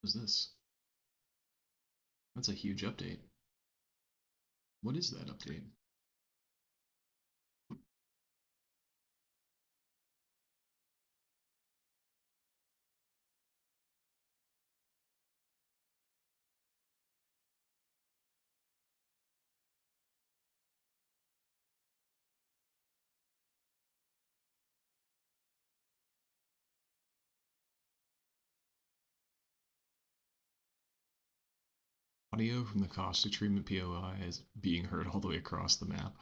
What's this? That's a huge update. What is that update? Audio from the caustic treatment POI is being heard all the way across the map.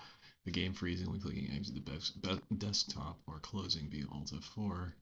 The game freezing when clicking exit the desktop or closing via Alt F4.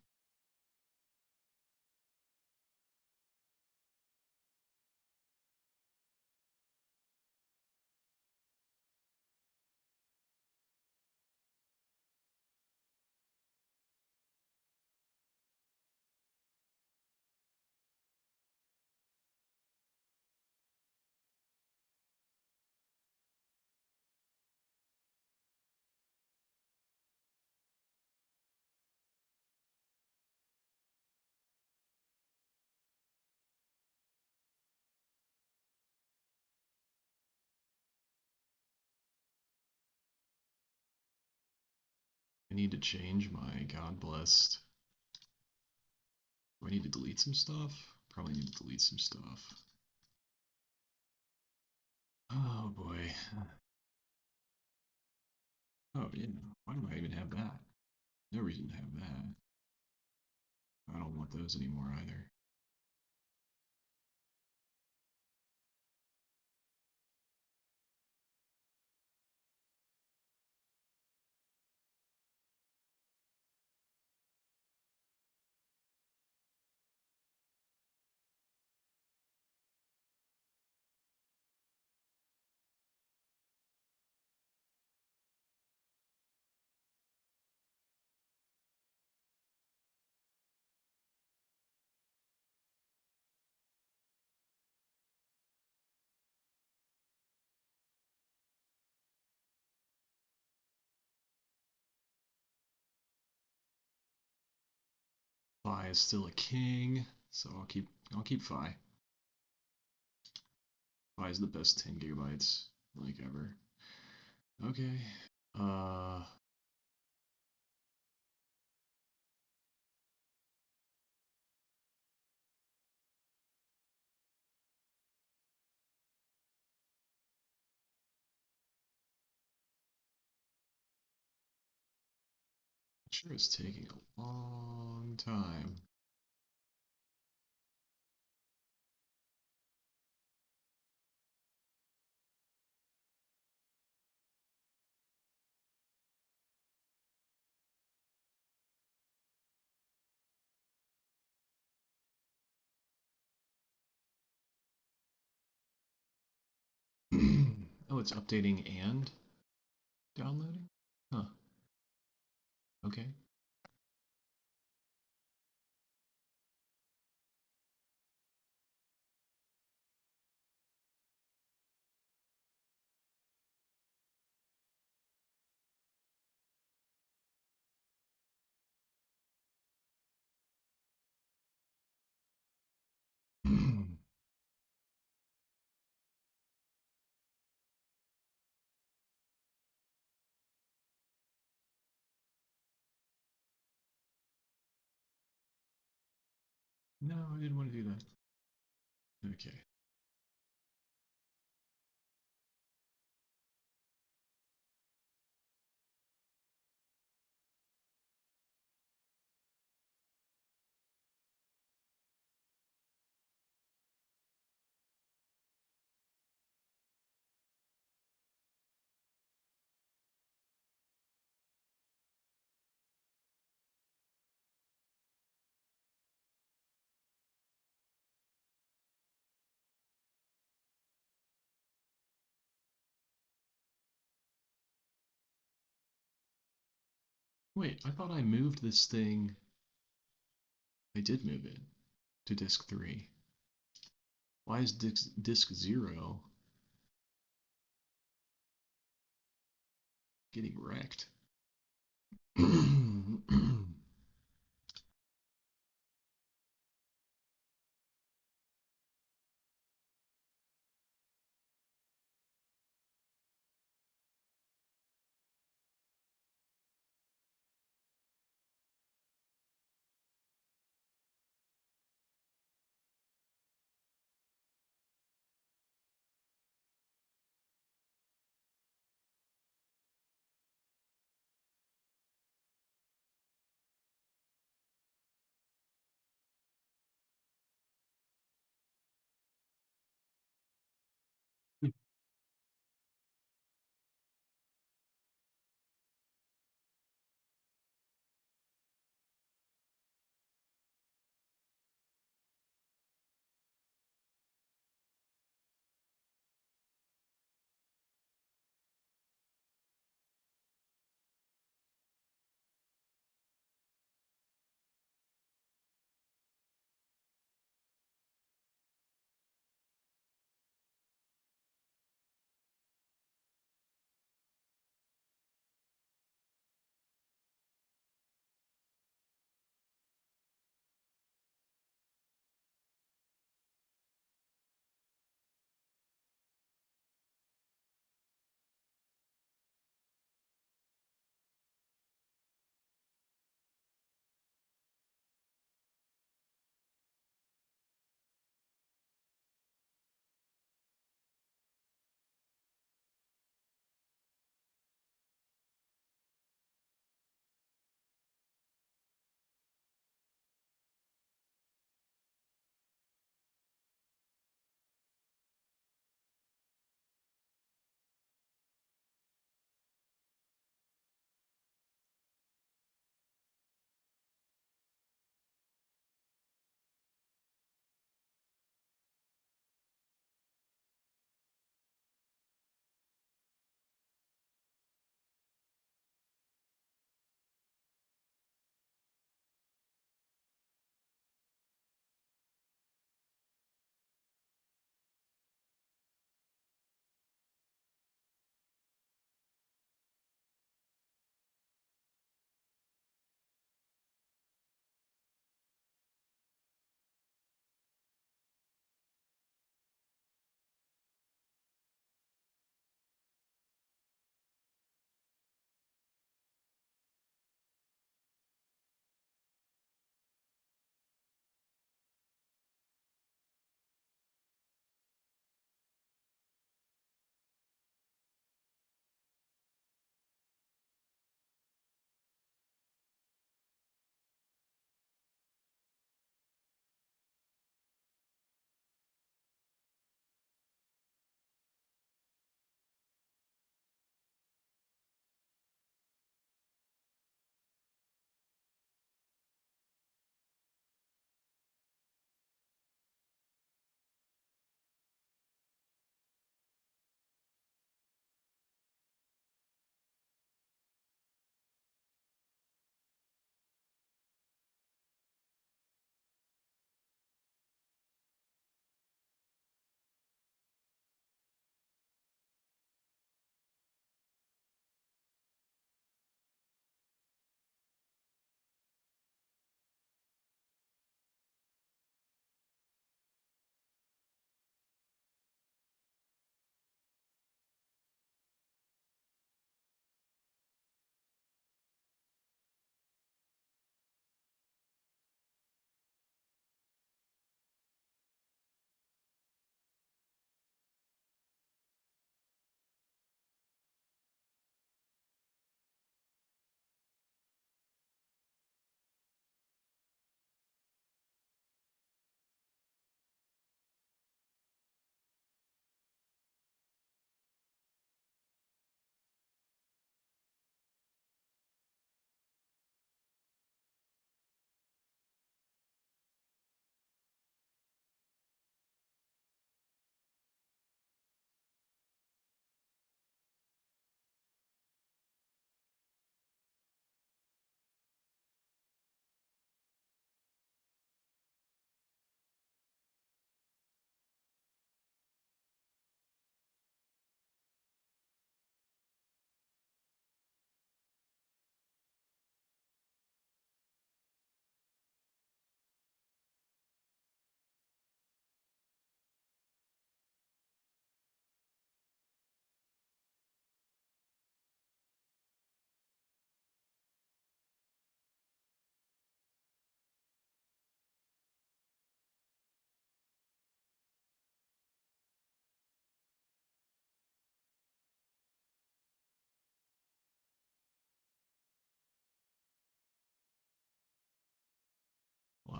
I need to change my God blessed. Do I need to delete some stuff? Probably need to delete some stuff. Oh boy. Oh yeah. Why do I even have that? No reason to have that. I don't want those anymore either. Phi is still a king, so I'll keep Phi. Phi is the best 10 gigabytes like ever. Okay. Uh sure it's taking a long time. Oh, it's updating and downloading? Huh. Okay. No, I didn't want to do that. Okay. Wait, I thought I moved this thing. I did move it to disk 3. Why is disk 0 getting wrecked?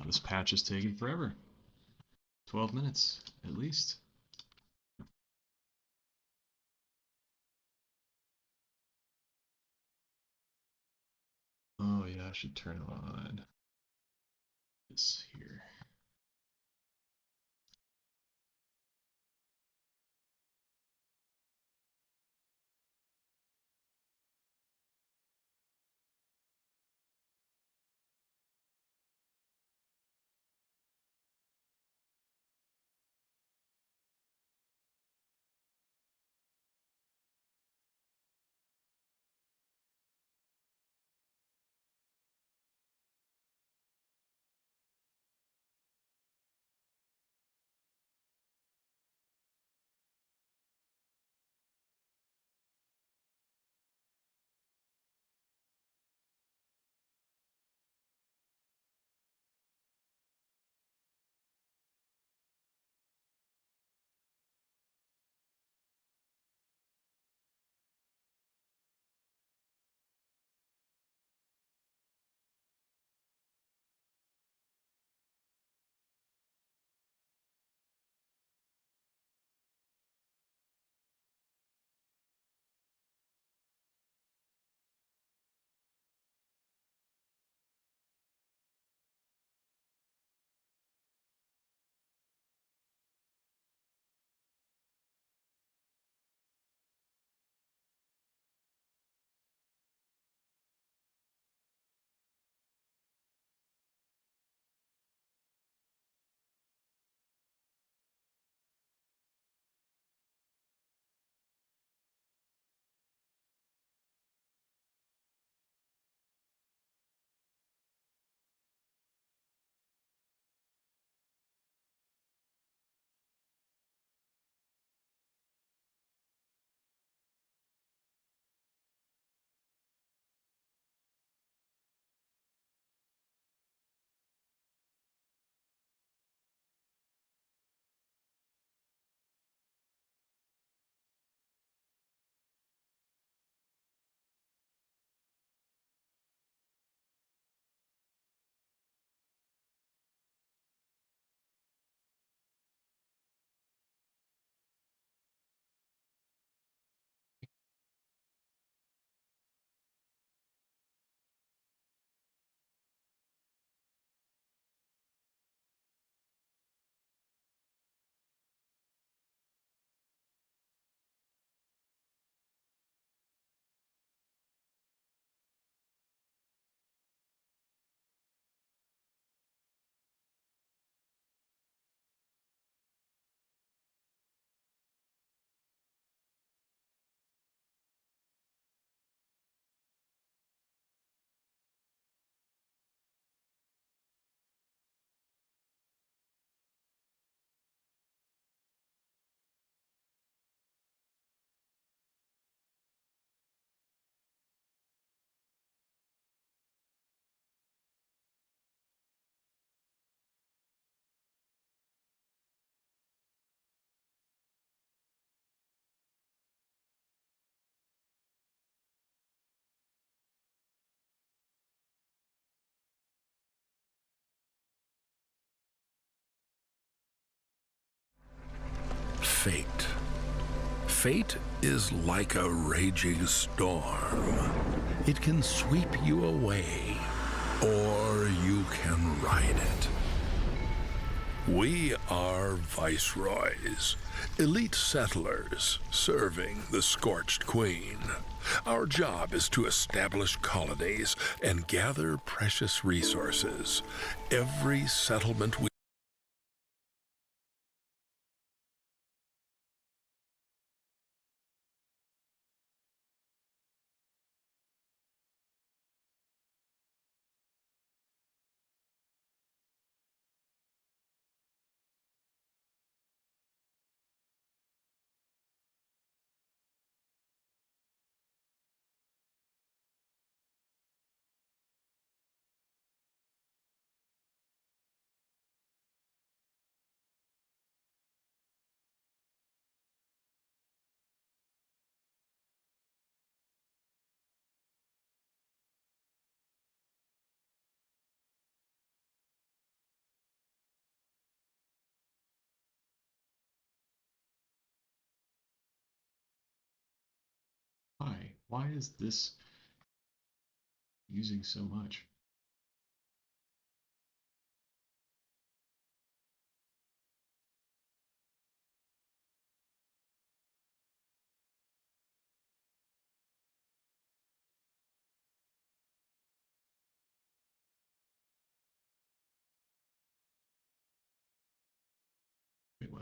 this patch is taking forever. 12 minutes, at least. Oh yeah, I should turn on this here. Fate. Fate is like a raging storm. It can sweep you away, or you can ride it. We are viceroys, elite settlers serving the scorched queen. Our job is to establish colonies and gather precious resources. Every settlement we Why is this using so much? Wait, what?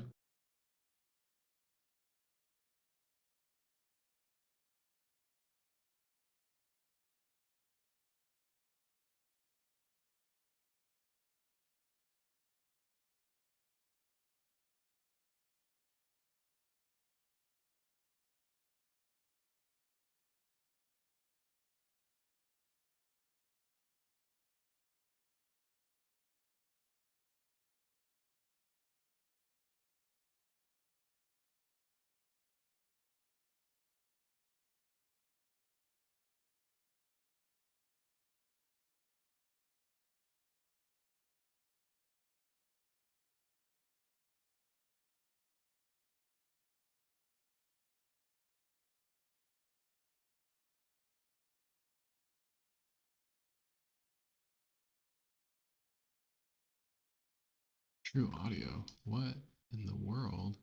True audio. What in the world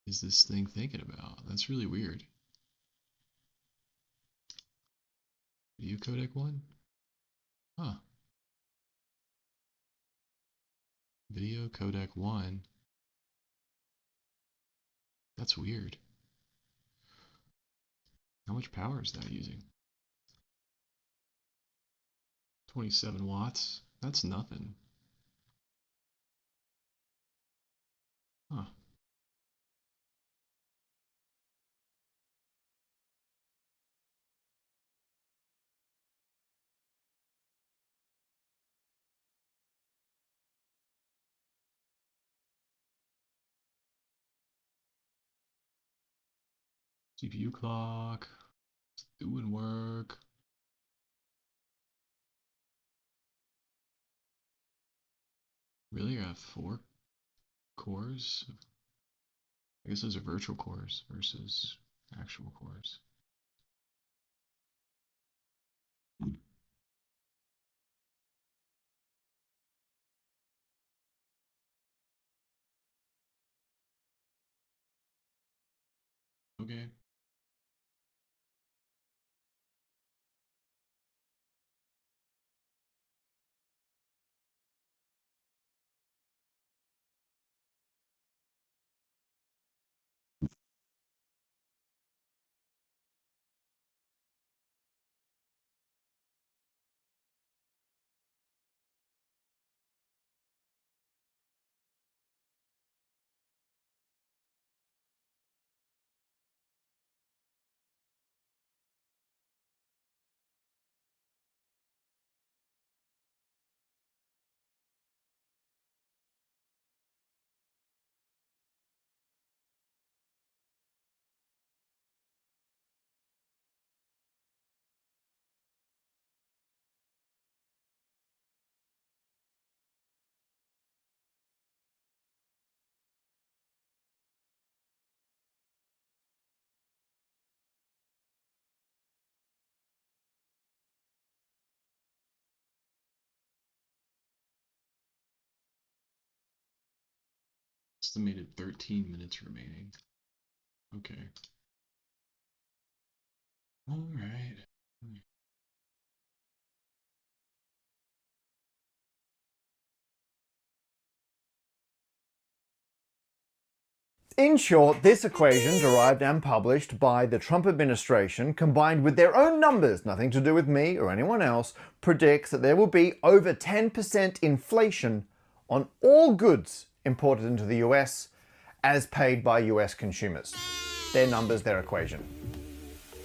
is this thing thinking about? That's really weird. Video codec 1? Huh. Video codec 1. That's weird. How much power is that using? 27 watts? That's nothing. Huh. CPU clock. It's doing work. Really? I have 4 cores? I guess those are virtual cores versus actual cores. Okay. Estimated 13 minutes remaining. Okay. All right. In short, this equation, derived and published by the Trump administration, combined with their own numbers, nothing to do with me or anyone else, predicts that there will be over 10% inflation on all goods imported into the US as paid by US consumers. Their numbers, their equation.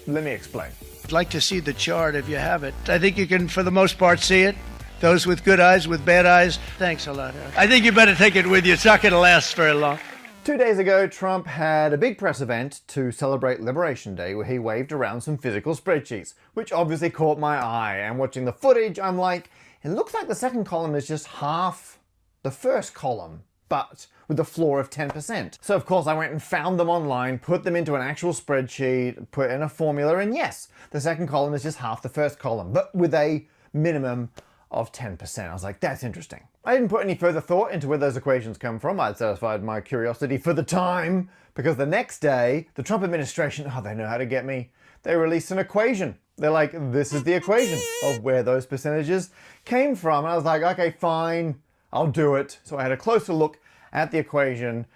Let me explain. I'd like to see the chart if you have it. I think you can, for the most part, see it. Those with good eyes, with bad eyes. Thanks a lot, Eric. I think you better take it with you. It's not going to last very long. 2 days ago, Trump had a big press event to celebrate Liberation Day where he waved around some physical spreadsheets, which obviously caught my eye. And watching the footage, I'm like, it looks like the second column is just half the first column. but with a floor of 10%. So of course I went and found them online, put them into an actual spreadsheet, put in a formula, and yes, the second column is just half the first column, but with a minimum of 10%. I was like, that's interesting. I didn't put any further thought into where those equations come from. I'd satisfied my curiosity for the time, because the next day, the Trump administration, oh, they know how to get me. They released an equation. They're like, this is the equation of where those percentages came from. And I was like, okay, fine, I'll do it. So I had a closer look at the equation,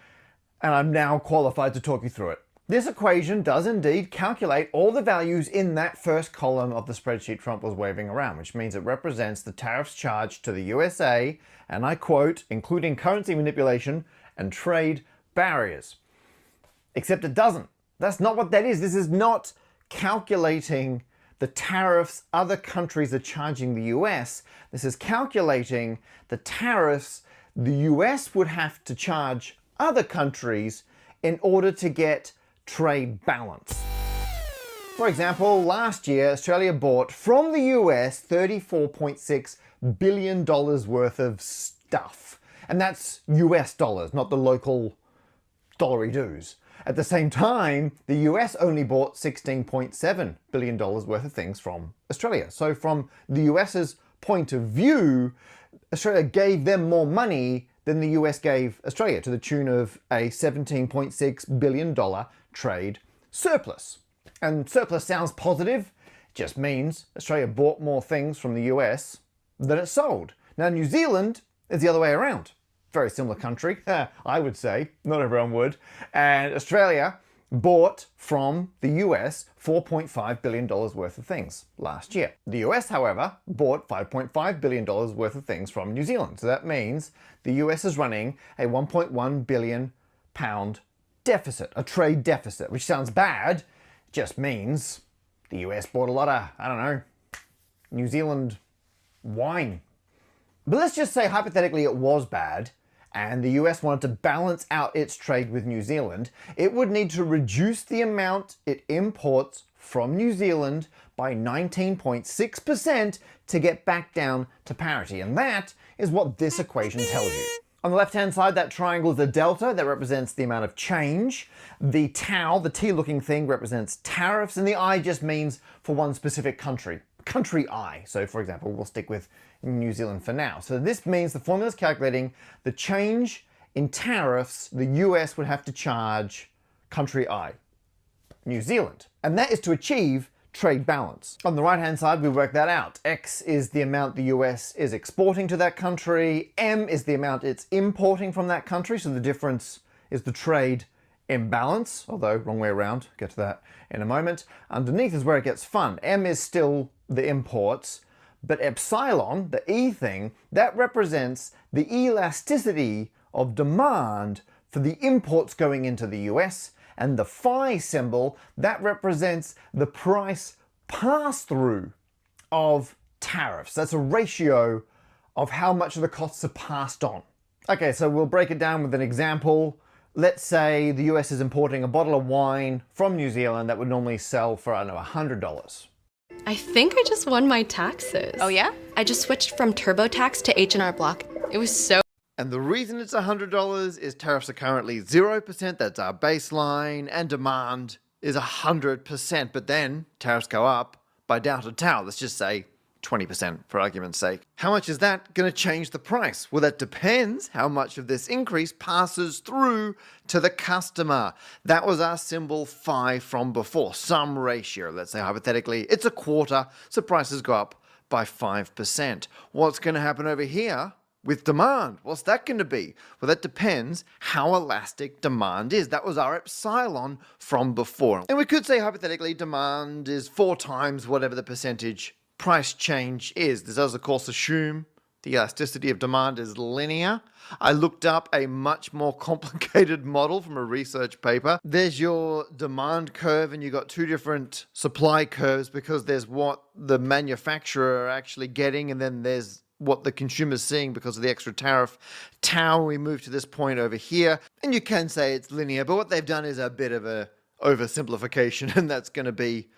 and I'm now qualified to talk you through it. This equation does indeed calculate all the values in that first column of the spreadsheet Trump was waving around, which means it represents the tariffs charged to the USA, and I quote, including currency manipulation and trade barriers. Except it doesn't. That's not what that is. This is not calculating the tariffs other countries are charging the US. This is calculating the tariffs the US would have to charge other countries in order to get trade balance. For example, last year, Australia bought from the US $34.6 billion worth of stuff. And that's US dollars, not the local dollary-doos. At the same time, the US only bought $16.7 billion worth of things from Australia. So from the US's point of view, Australia gave them more money than the US gave Australia, to the tune of a $17.6 billion trade surplus. And surplus sounds positive, it just means Australia bought more things from the US than it sold. Now New Zealand is the other way around. Very similar country, I would say, not everyone would. And Australia bought from the US $4.5 billion worth of things last year. The US, however, bought $5.5 billion worth of things from New Zealand. So that means the US is running a £1.1 billion deficit, a trade deficit, which sounds bad, just means the US bought a lot of, I don't know, New Zealand wine. But let's just say hypothetically it was bad, and the US wanted to balance out its trade with New Zealand. It would need to reduce the amount it imports from New Zealand by 19.6% to get back down to parity. And that is what this equation tells you. On the left-hand side, that triangle is the delta that represents the amount of change. The tau, the T-looking thing, represents tariffs, and the I just means for one specific country. Country I. So for example, we'll stick with New Zealand for now. So this means the formula is calculating the change in tariffs the US would have to charge country I, New Zealand. And that is to achieve trade balance. On the right hand side, we work that out. X is the amount the US is exporting to that country. M is the amount it's importing from that country. So the difference is the trade imbalance, although wrong way around, get to that in a moment. Underneath is where it gets fun. M is still the imports, but epsilon, the E thing, that represents the elasticity of demand for the imports going into the US, and the phi symbol, that represents the price pass-through of tariffs. That's a ratio of how much of the costs are passed on. Okay, so we'll break it down with an example. Let's say the US is importing a bottle of wine from New Zealand that would normally sell for, I don't know, $100. I think I just won my taxes. Oh yeah? I just switched from TurboTax to H&R Block. It was so... And the reason it's $100 is tariffs are currently 0%, that's our baseline, and demand is 100%, but then tariffs go up by delta tau, let's just say 20% for argument's sake. How much is that going to change the price? Well, that depends how much of this increase passes through to the customer. That was our symbol phi from before, some ratio. Let's say hypothetically it's a quarter, so prices go up by 5%. What's going to happen over here with demand? What's that going to be? Well, that depends how elastic demand is. That was our epsilon from before. And we could say hypothetically demand is 4 times whatever the percentage price change is. This does of course assume the elasticity of demand is linear. I looked up a much more complicated model from a research paper. There's your demand curve and you've got 2 different supply curves because there's what the manufacturer are actually getting and then there's what the consumer's seeing because of the extra tariff. Tau, we move to this point over here and you can say it's linear, but what they've done is a bit of a oversimplification and that's going to be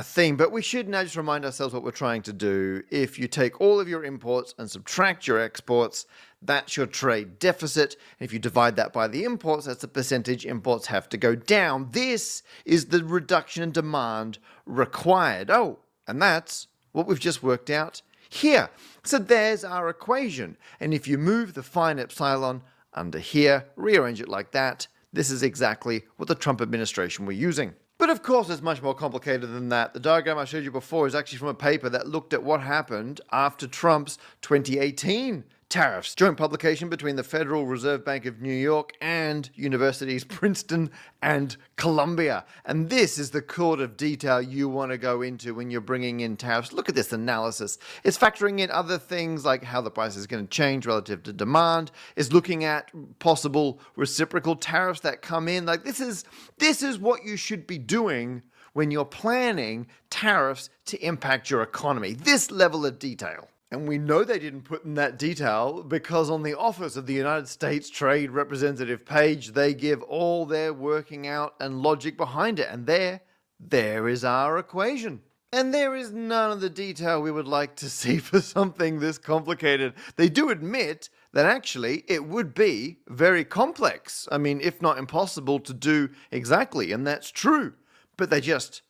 theme, but we should now just remind ourselves what we're trying to do. If you take all of your imports and subtract your exports, that's your trade deficit. And if you divide that by the imports, that's the percentage imports have to go down. This is the reduction in demand required. Oh, and that's what we've just worked out here. So there's our equation. And if you move the fine epsilon under here, rearrange it like that, this is exactly what the Trump administration were using. But of course, it's much more complicated than that. The diagram I showed you before is actually from a paper that looked at what happened after Trump's 2018 tariffs. Joint publication between the Federal Reserve Bank of New York and universities Princeton and Columbia. And this is the sort of detail you want to go into when you're bringing in tariffs. Look at this analysis. It's factoring in other things like how the price is going to change relative to demand. It's looking at possible reciprocal tariffs that come in. Like this is what you should be doing when you're planning tariffs to impact your economy. This level of detail. And we know they didn't put in that detail because on the Office of the United States Trade Representative page, they give all their working out and logic behind it. And there is our equation. And there is none of the detail we would like to see for something this complicated. They do admit that actually it would be very complex. I mean, if not impossible to do exactly, and that's true. But they just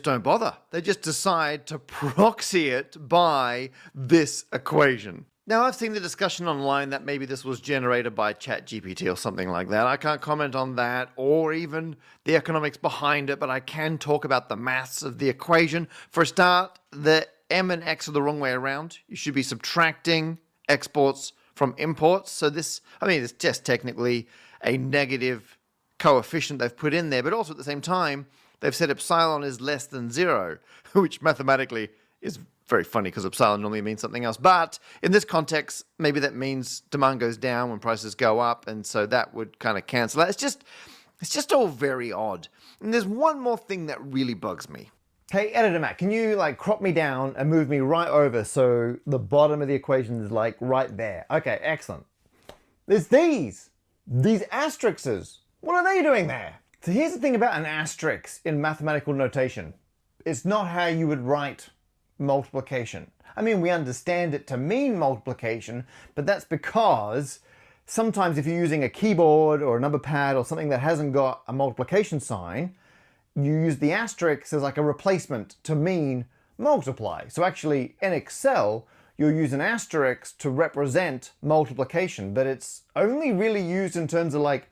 don't bother. They just decide to proxy it by this equation. Now, I've seen the discussion online that maybe this was generated by ChatGPT or something like that. I can't comment on that or even the economics behind it, but I can talk about the maths of the equation. For a start, the M and X are the wrong way around. You should be subtracting exports from imports. So it's just technically a negative coefficient they've put in there, but also at the same time, they've said epsilon is less than 0, which mathematically is very funny because epsilon normally means something else. But in this context, maybe that means demand goes down when prices go up, and so that would kind of cancel that. It's just all very odd. And there's one more thing that really bugs me. Hey, Editor Matt, can you crop me down and move me right over so the bottom of the equation is right there? Okay, excellent. There's these asterisks. What are they doing there? So here's the thing about an asterisk in mathematical notation. It's not how you would write multiplication. I mean, we understand it to mean multiplication, but that's because sometimes if you're using a keyboard or a number pad or something that hasn't got a multiplication sign, you use the asterisk as a replacement to mean multiply. So actually in Excel, you'll use an asterisk to represent multiplication, but it's only really used in terms of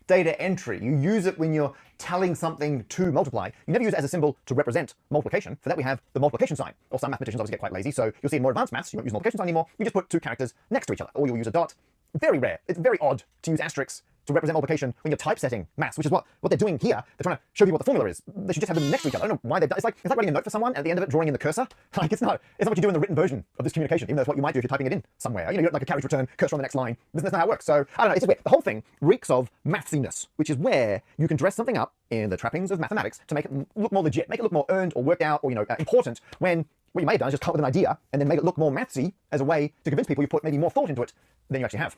data entry. You use it when you're telling something to multiply. You never use it as a symbol to represent multiplication. For that we have the multiplication sign. Or some mathematicians obviously get quite lazy, so you'll see in more advanced maths, you won't use multiplication sign anymore, you just put two characters next to each other, or you'll use a dot. Very rare. It's very odd to use asterisks to represent multiplication when you're typesetting maths, which is what they're doing here. They're trying to show you what the formula is. They should just have them next to each other. I don't know why they've done it's like writing a note for someone and at the end of it drawing in the cursor. It's not what you do in the written version of this communication, even though it's what you might do if you're typing it in somewhere. You got a carriage return, cursor on the next line. That's not how it works. So I don't know, it's just weird. The whole thing reeks of mathsiness, which is where you can dress something up in the trappings of mathematics to make it look more legit, make it look more earned or worked out or important, when what you may have done is just come up with an idea and then make it look more mathsy as a way to convince people you put maybe more thought into it than you actually have.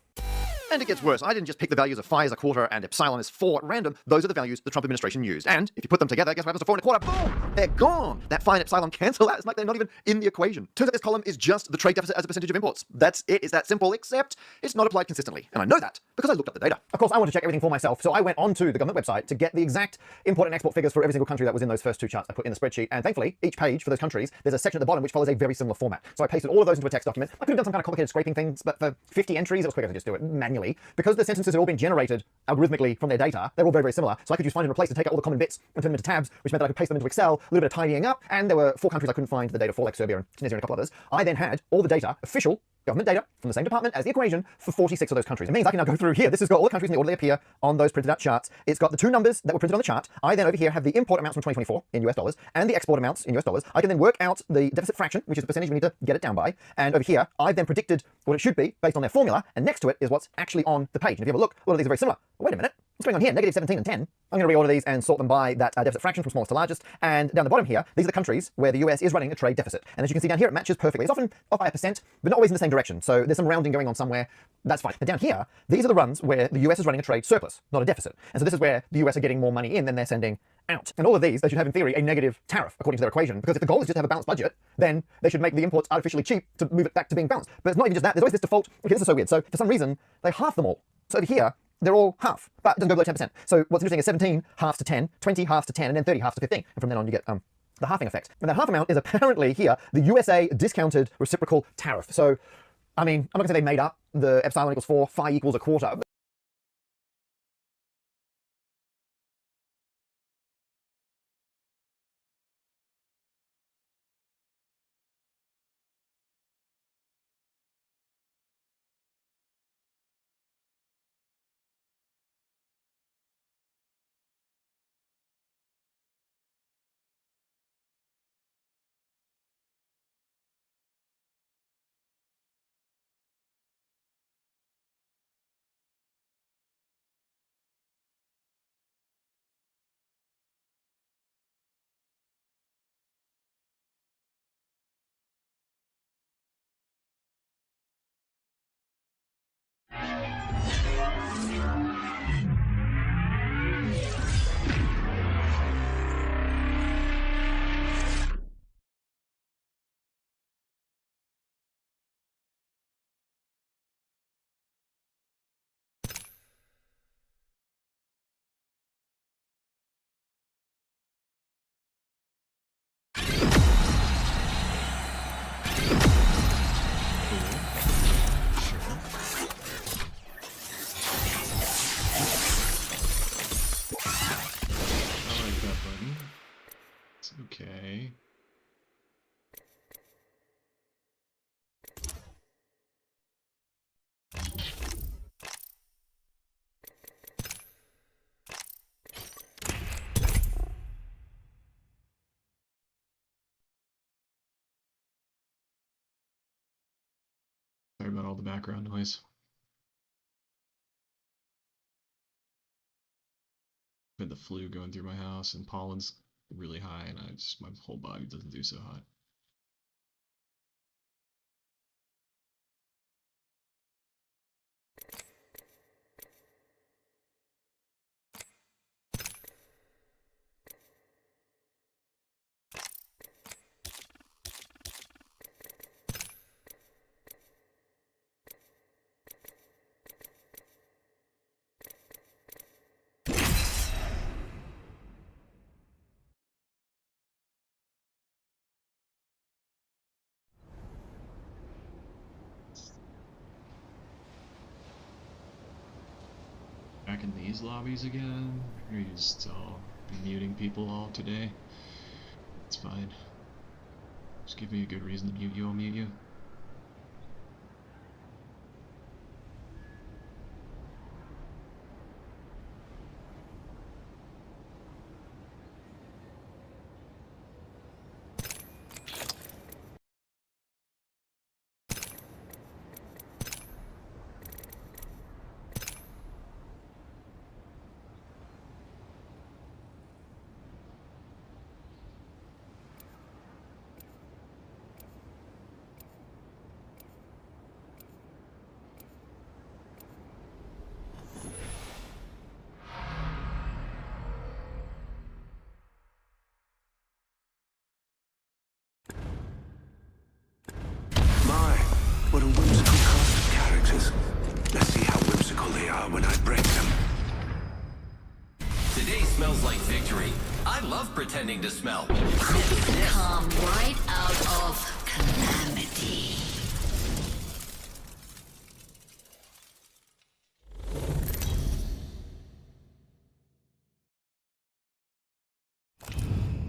And it gets worse. I didn't just pick the values of phi as a quarter and epsilon is 4 at random. Those are the values the Trump administration used. And if you put them together, guess what happens to 4 and a quarter? Boom! They're gone. That phi and epsilon cancel out. It's like they're not even in the equation. Turns out this column is just the trade deficit as a percentage of imports. That's it. It's that simple, except it's not applied consistently. And I know that because I looked up the data. Of course, I want to check everything for myself, so I went onto the government website to get the exact import and export figures for every single country that was in those first two charts I put in the spreadsheet. And thankfully, each page for those countries, there's a section at the bottom which follows a very similar format. So I pasted all of those into a text document. I could have done some kind of complicated scraping things, but for 50 entries, it was quicker to just do it manually. Because the sentences had all been generated algorithmically from their data, they're all very, very similar. So I could use find and replace and take out all the common bits and turn them into tabs, which meant that I could paste them into Excel, a little bit of tidying up, and there were 4 countries I couldn't find the data for, like Serbia and Tunisia and a couple others. I then had all the data, official government data from the same department as the equation for 46 of those countries. It means I can now go through here. This has got all the countries in the order they appear on those printed out charts. It's got the 2 numbers that were printed on the chart. I then over here have the import amounts from 2024 in US dollars and the export amounts in US dollars. I can then work out the deficit fraction, which is the percentage we need to get it down by. And over here, I've then predicted what it should be based on their formula. And next to it is what's actually on the page. And if you have a look, a lot of these are very similar. But wait a minute. What's going on here? Negative 17 and 10. I'm going to reorder these and sort them by that deficit fraction from smallest to largest. And down the bottom here, these are the countries where the US is running a trade deficit. And as you can see down here, it matches perfectly. It's often off by a percent, but not always in the same direction. So there's some rounding going on somewhere. That's fine. But down here, these are the runs where the US is running a trade surplus, not a deficit. And so this is where the US are getting more money in than they're sending out. And all of these, they should have in theory a negative tariff according to their equation, because if the goal is just to have a balanced budget, then they should make the imports artificially cheap to move it back to being balanced. But it's not even just that, there's always this default, okay, this is so weird. So for some reason, they half them all. So over here, they're all half, but it doesn't go below 10%. So what's interesting is 17 halves to 10, 20 halves to 10, and then 30 halves to 15. And from then on you get the halving effect. And that half amount is apparently here the USA discounted reciprocal tariff. So, I mean, I'm not gonna say they made up the epsilon equals 4, phi equals a quarter. I like that button. It's okay. Sorry about all the background noise. I had the flu going through my house, and pollen's really high, and my whole body doesn't do so hot. Back in these lobbies again? Or are you just all muting people all today? It's fine. Just give me a good reason to mute you, I'll mute you. What a whimsical cast of characters. Let's see how whimsical they are when I break them. Today smells like victory. I love pretending to smell. Come right out of calamity.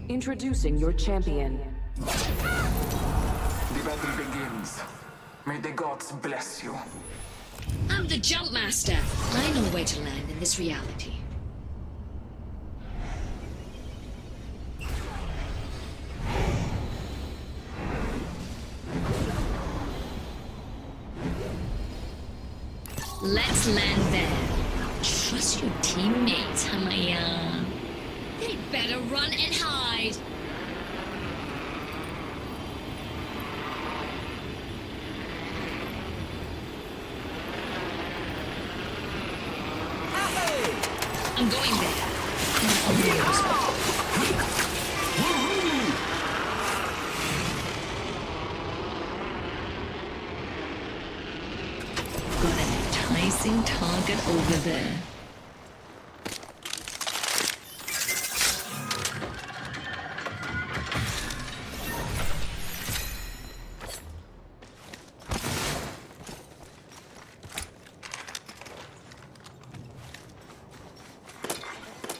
Introducing your champion. The battle begins. May the gods bless you. I'm the jump master. I know where to land in this reality. Let's land there. Trust your teammates, Hamaya. They better run and hide. I'm going there. missing target over there.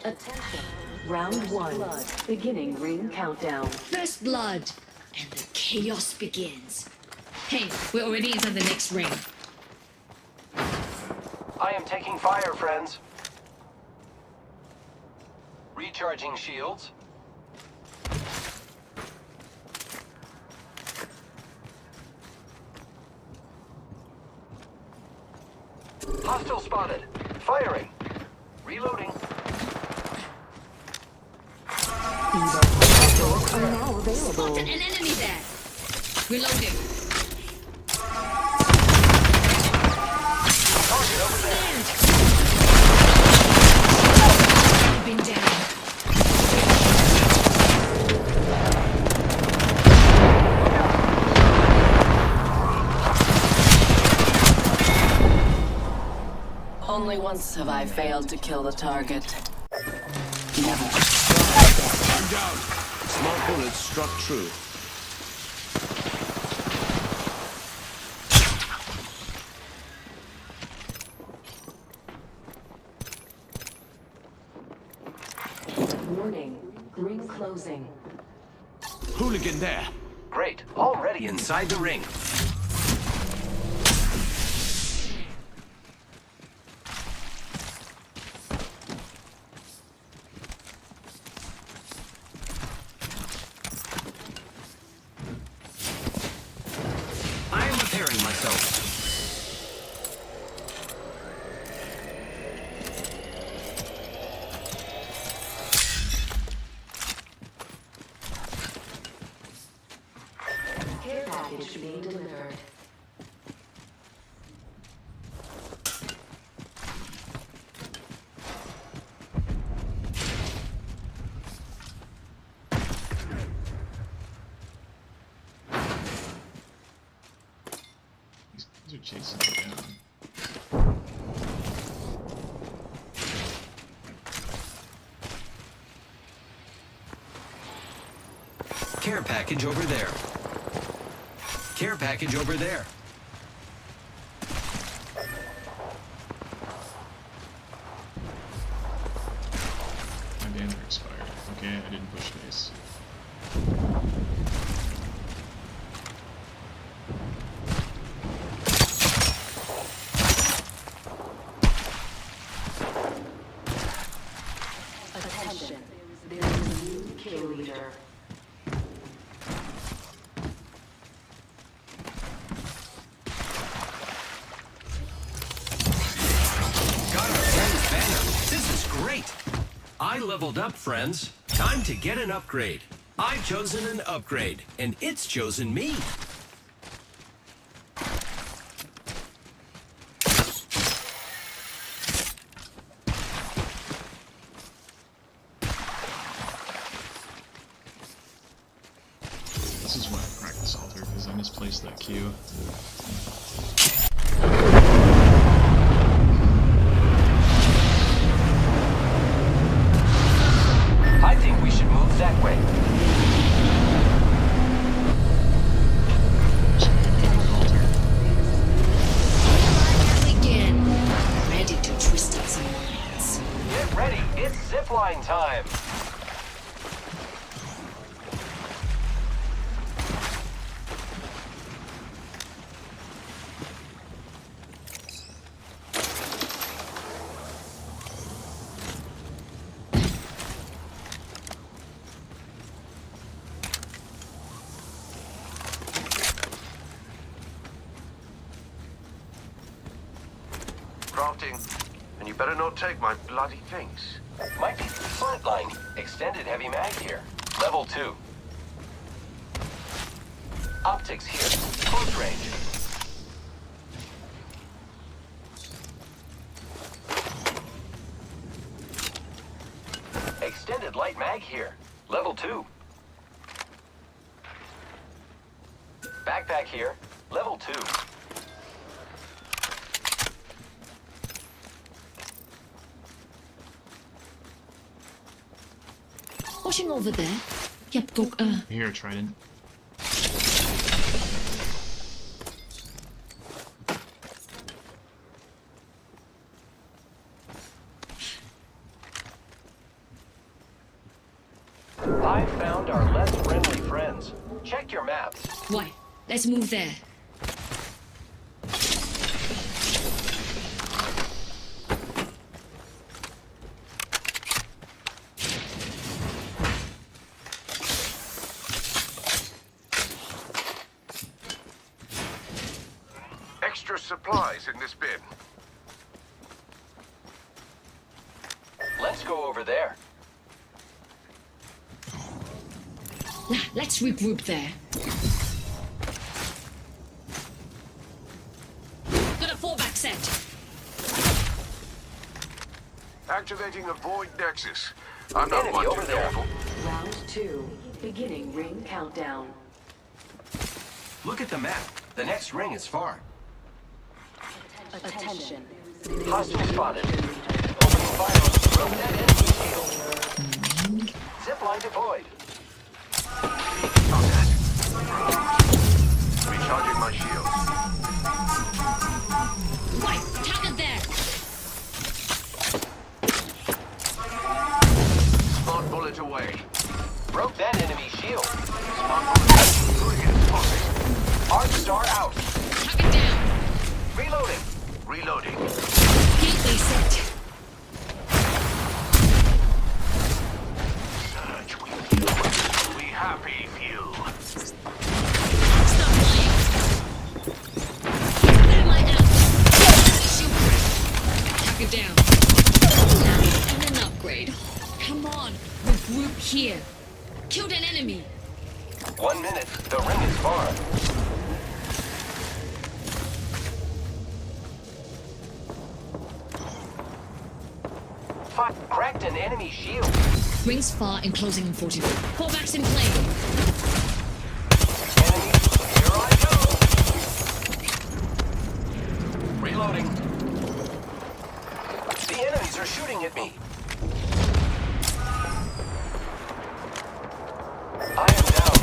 Attention. Round 1. Beginning ring countdown. First blood, and the chaos begins. Hey, we're already inside the next ring. I am taking fire, friends. Recharging shields. Hostile spotted. Firing. Reloading. Are now available. Spotted an enemy there. Reloading. Target over there. Been down. Only once have I failed to kill the target. Never. I'm down. Small bullets struck true. Warning. Ring closing. Hooligan there. Great. Already inside the ring. I am repairing myself. Care package being delivered. These are chasing me down. Care package over there. Care package over there. My banner expired. Okay, I didn't push base. Attention. There is a new kill leader. Got our friend's banner. This is great. I leveled up, friends. Time to get an upgrade. I've chosen an upgrade, and it's chosen me. This is why I practice altar, because I misplaced that Q. I think we should move that way. Again, ready to twist up some minds. Get ready. It's zipline time. Crafting. And you better not take my bloody things. Might be frontline. Extended heavy mag here. Level 2. Optics here. Close range. Extended light mag here. Level 2. Backpack here. Level 2. watching over there? Yep, go, Here, Trident. I found our less friendly friends. Check your maps. Why? Let's move there. Extra supplies in this bin. Let's go over there. Let's regroup there. Got a fallback set. Activating a void nexus. I'm not Enemy one over to there. dawdle. Round 2. Beginning ring countdown. Look at the map. The next ring is far. Attention. Hostile spotted. Opening fire on the road. That enemy shield. Zipline deployed. Recharging my shield. Right, target there. Smart bullet away. Broke that enemy shield. Smart bullet. Brilliant spotting. Arc star out. Target down. Reloading. Reloading. Gateway set. Search with you. We happy few. Stop lying. Where am I at? Shoot. Target down. And an upgrade. Come on, regroup here. Killed an enemy. 1 minute. The ring is far. Cracked an enemy shield. Rings far and closing in 44. Fallbacks in play. Enemy, here I go. Reloading. The enemies are shooting at me. I am down.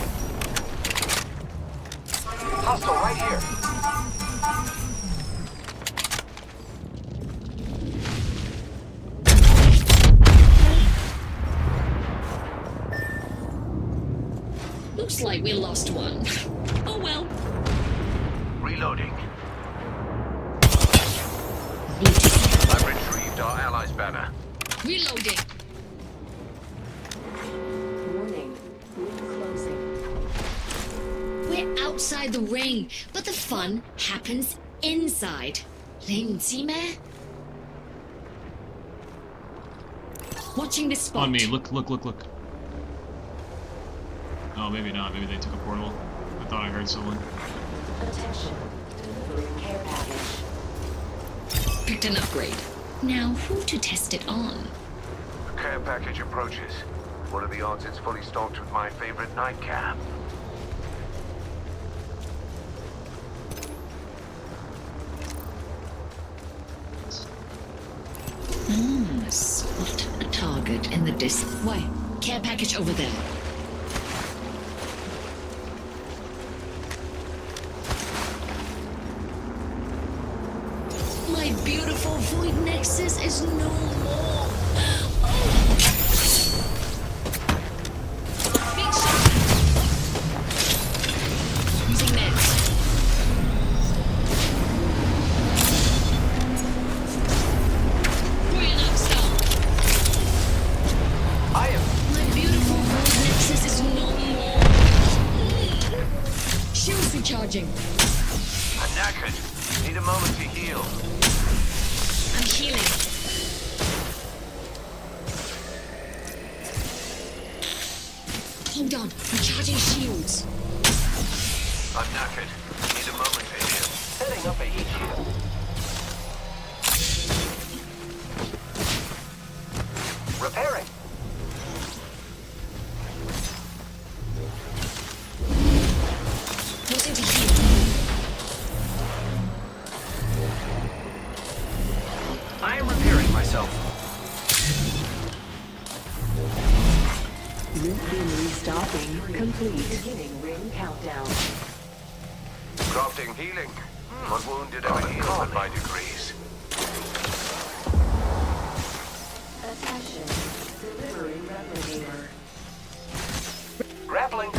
Hostile right here. Looks like we lost one. Oh well. Reloading. Blue team. I've retrieved our allies' banner. Reloading. Warning. Ring closing. We're outside the ring, but the fun happens inside. 你唔知咩? Watching this spot. On me, look. Oh, maybe not. Maybe they took a portal. I thought I heard someone. Attention. Delivering care package. Picked an upgrade. Now, who to test it on? The care package approaches. What are the odds it's fully stocked with my favorite nightcap? Spot a target in the distance. Why? Care package over there. My beautiful void nexus is no more. Oh. Big shot. Using meds. Brilliant upstar. I am. My beautiful void nexus is no more. Shields recharging. I'm knackered. Need a moment to heal. I'm healing. Hold on, recharging shields. I'm knackered. Need a moment to heal. Setting up a heat shield. Repairing. Forcing to heal. I am repairing myself. Restarting complete. Beginning ring countdown. Crafting healing. What wound did ever heal but by degrees? Attention. Delivering replicator. Grappling.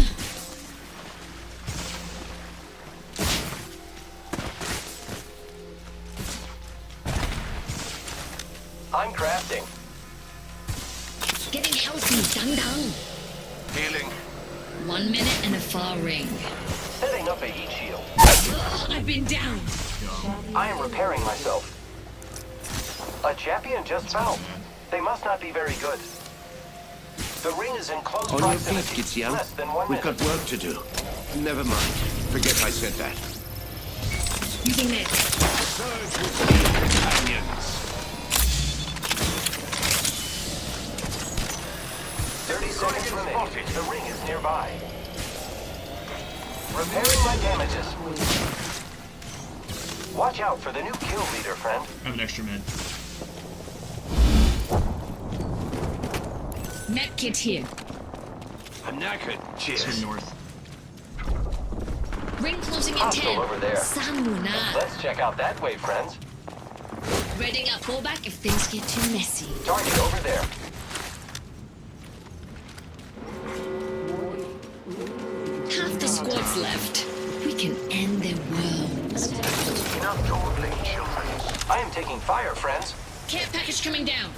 I'm crafting. Getting healthy, dang dang. Healing. 1 minute and a far ring. Setting up a heat shield. Ugh, I've been down. I am repairing myself. A champion just fell. They must not be very good. The ring is in close On your proximity. feet, Gitzian. Less than 1 We've minute. got work to do. Never mind. Forget I said that. Using this. Surge with the companions. 30 seconds remaining. The ring is nearby. Repairing my damages. Watch out for the new kill leader, friend. I have an extra med. Med kit here. I'm knackered. Swim Cheers. north. Ring closing in Hostile 10. over there. Samuna. Let's check out that way, friends. Readying up fallback if things get too messy. Target over there. Half the squad's left. We can end their worlds. Enough dawdling, children. I am taking fire, friends. Care package coming down.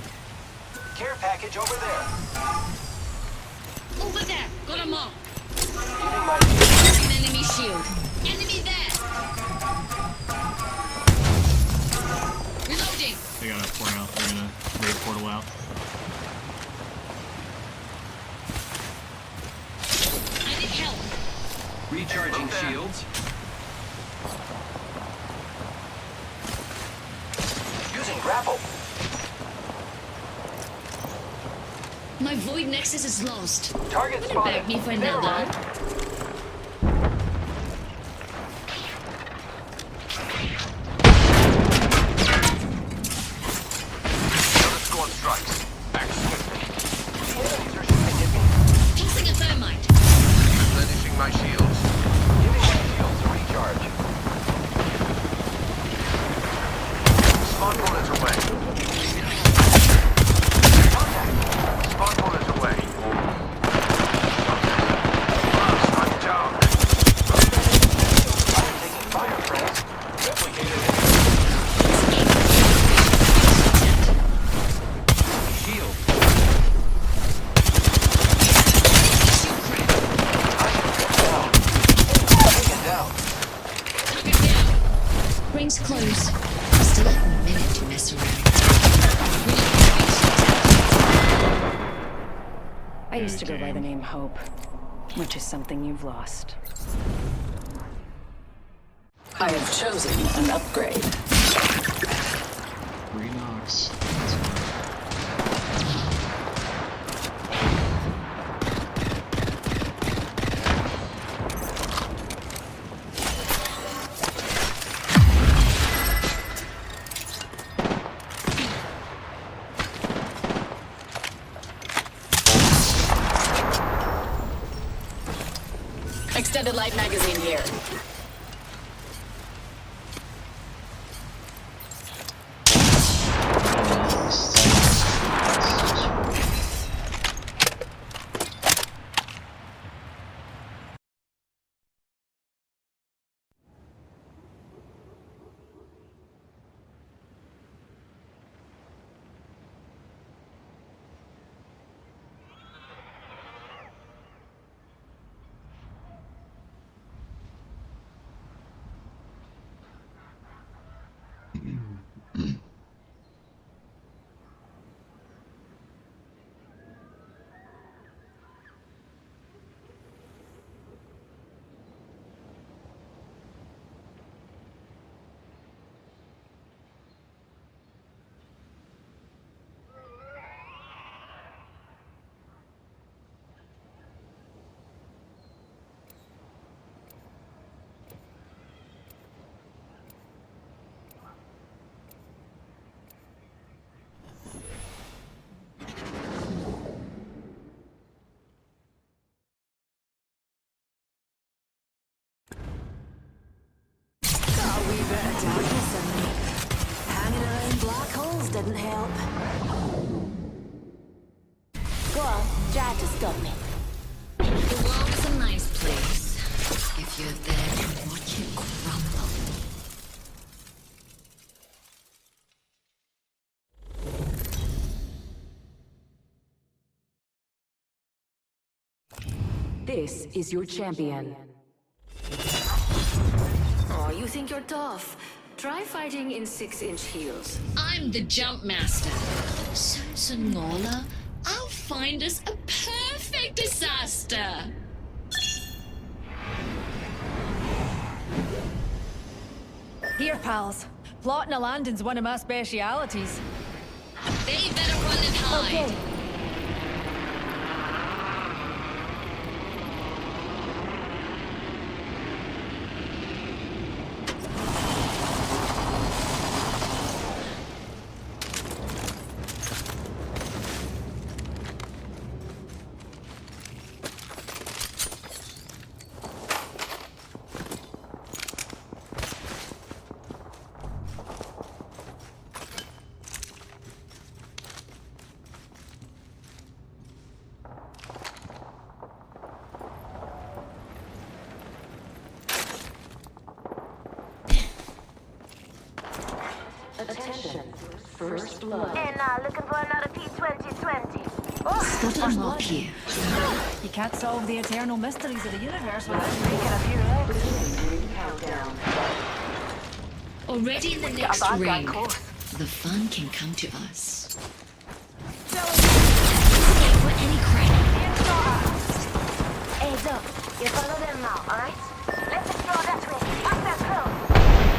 Care package over there. Over there. Got a mark. Using my An enemy shield. Enemy there. Reloading. They got a portal out. They're gonna raid portal out. I need help. Recharging shields. using grapple. My void nexus is lost. Target Gonna spotted. beg me for Never another. mind. Another squad strikes. Act swiftly. The enemies are shooting at me. Tossing a thermite. Replenishing my shields. Giving my shields a recharge. Spawn bullets away. Spawn bullets away. I'm down. I am taking fire, friends. Replicator shield. Taken down. Target down. Rings close. Still a minute to mess around. I used to go by the name Hope, which is something you've lost. I have chosen an upgrade. 3 knocks. That's fine. Extended light magazine here. help. Go on, try to stop me. The world is a nice place if you're there to watch it crumble. This is your champion. Oh, you think you're tough? Try fighting in 6-inch heels. I'm the jump master. Nola, I'll find us a perfect disaster. Here, pals. Plotting a landing's one of my specialities. They better run and hide. Okay. Attention. First blood. And looking for another P2020. Spot a mark here. You can't solve the eternal mysteries of the universe without breaking a few eggs. Countdown. Already in the next ring, the fun can come to us. Escape for any credit. Heads up. You follow them now, alright? Let's explore that way. Up that hill.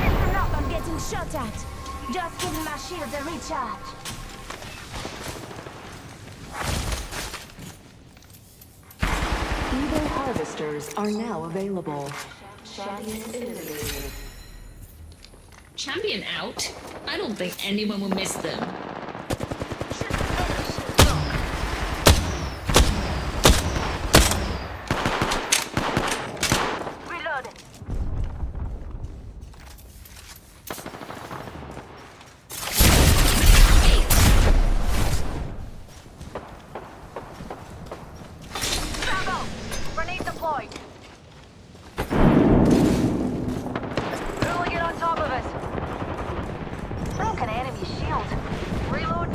Listen up, I'm getting shot at. Just giving my shield a recharge. Evil harvesters are now available. Champion eliminated. Champion out? I don't think anyone will miss them. Reloading. Bravo! Grenade deployed. Who will get on top of us? Broken enemy shield. Reload.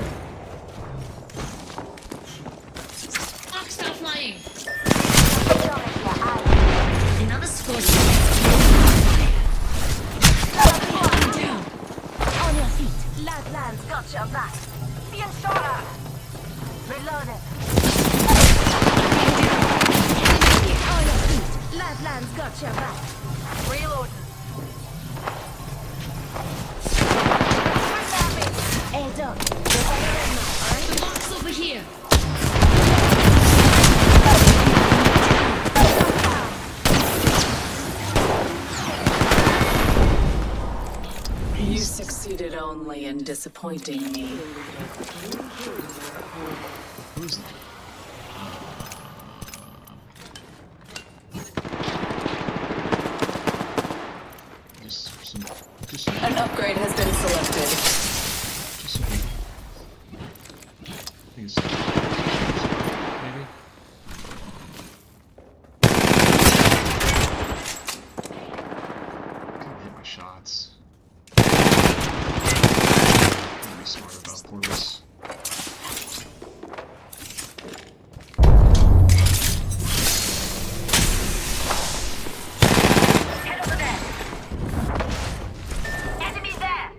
Arc star flying. Show me your eyes. Another squad. Down. On your feet. Land's got your back. Bien shot. Reloading. On your feet. Land's got your back. Reloading. Heads up. You're on them now, alright? The mark's over here. You succeeded only in disappointing me. Who's that? An upgrade has been selected. Maybe? Couldn't hit my shots. Gotta be smart about portals. Head over there. Enemy there.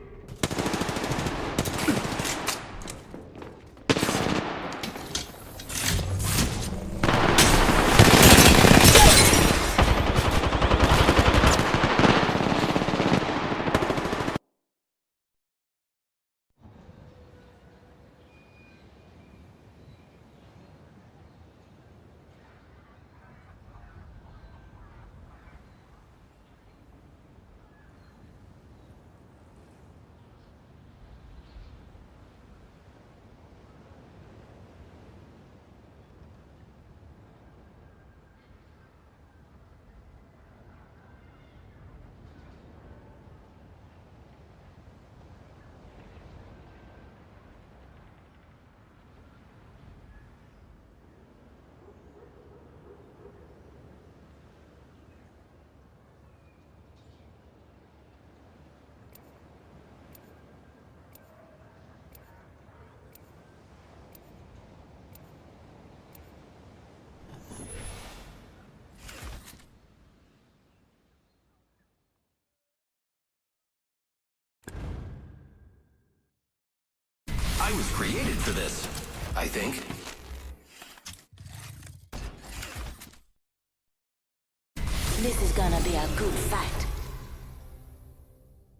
I was created for this, I think. This is gonna be a good fight.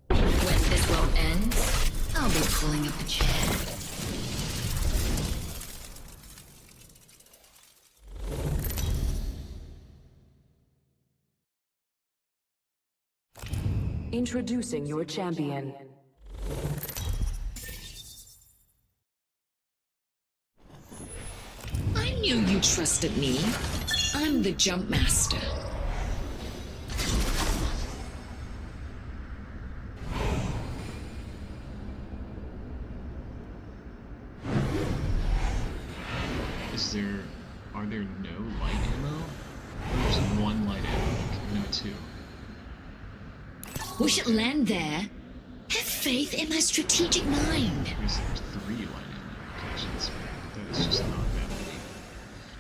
When this world ends, I'll be pulling up a chair. Introducing your champion. I knew you trusted me. I'm the jump master. Are there no light ammo? There's one light ammo. No, two. We should land there. Have faith in my strategic mind. There's 3 light ammo locations. That is just not that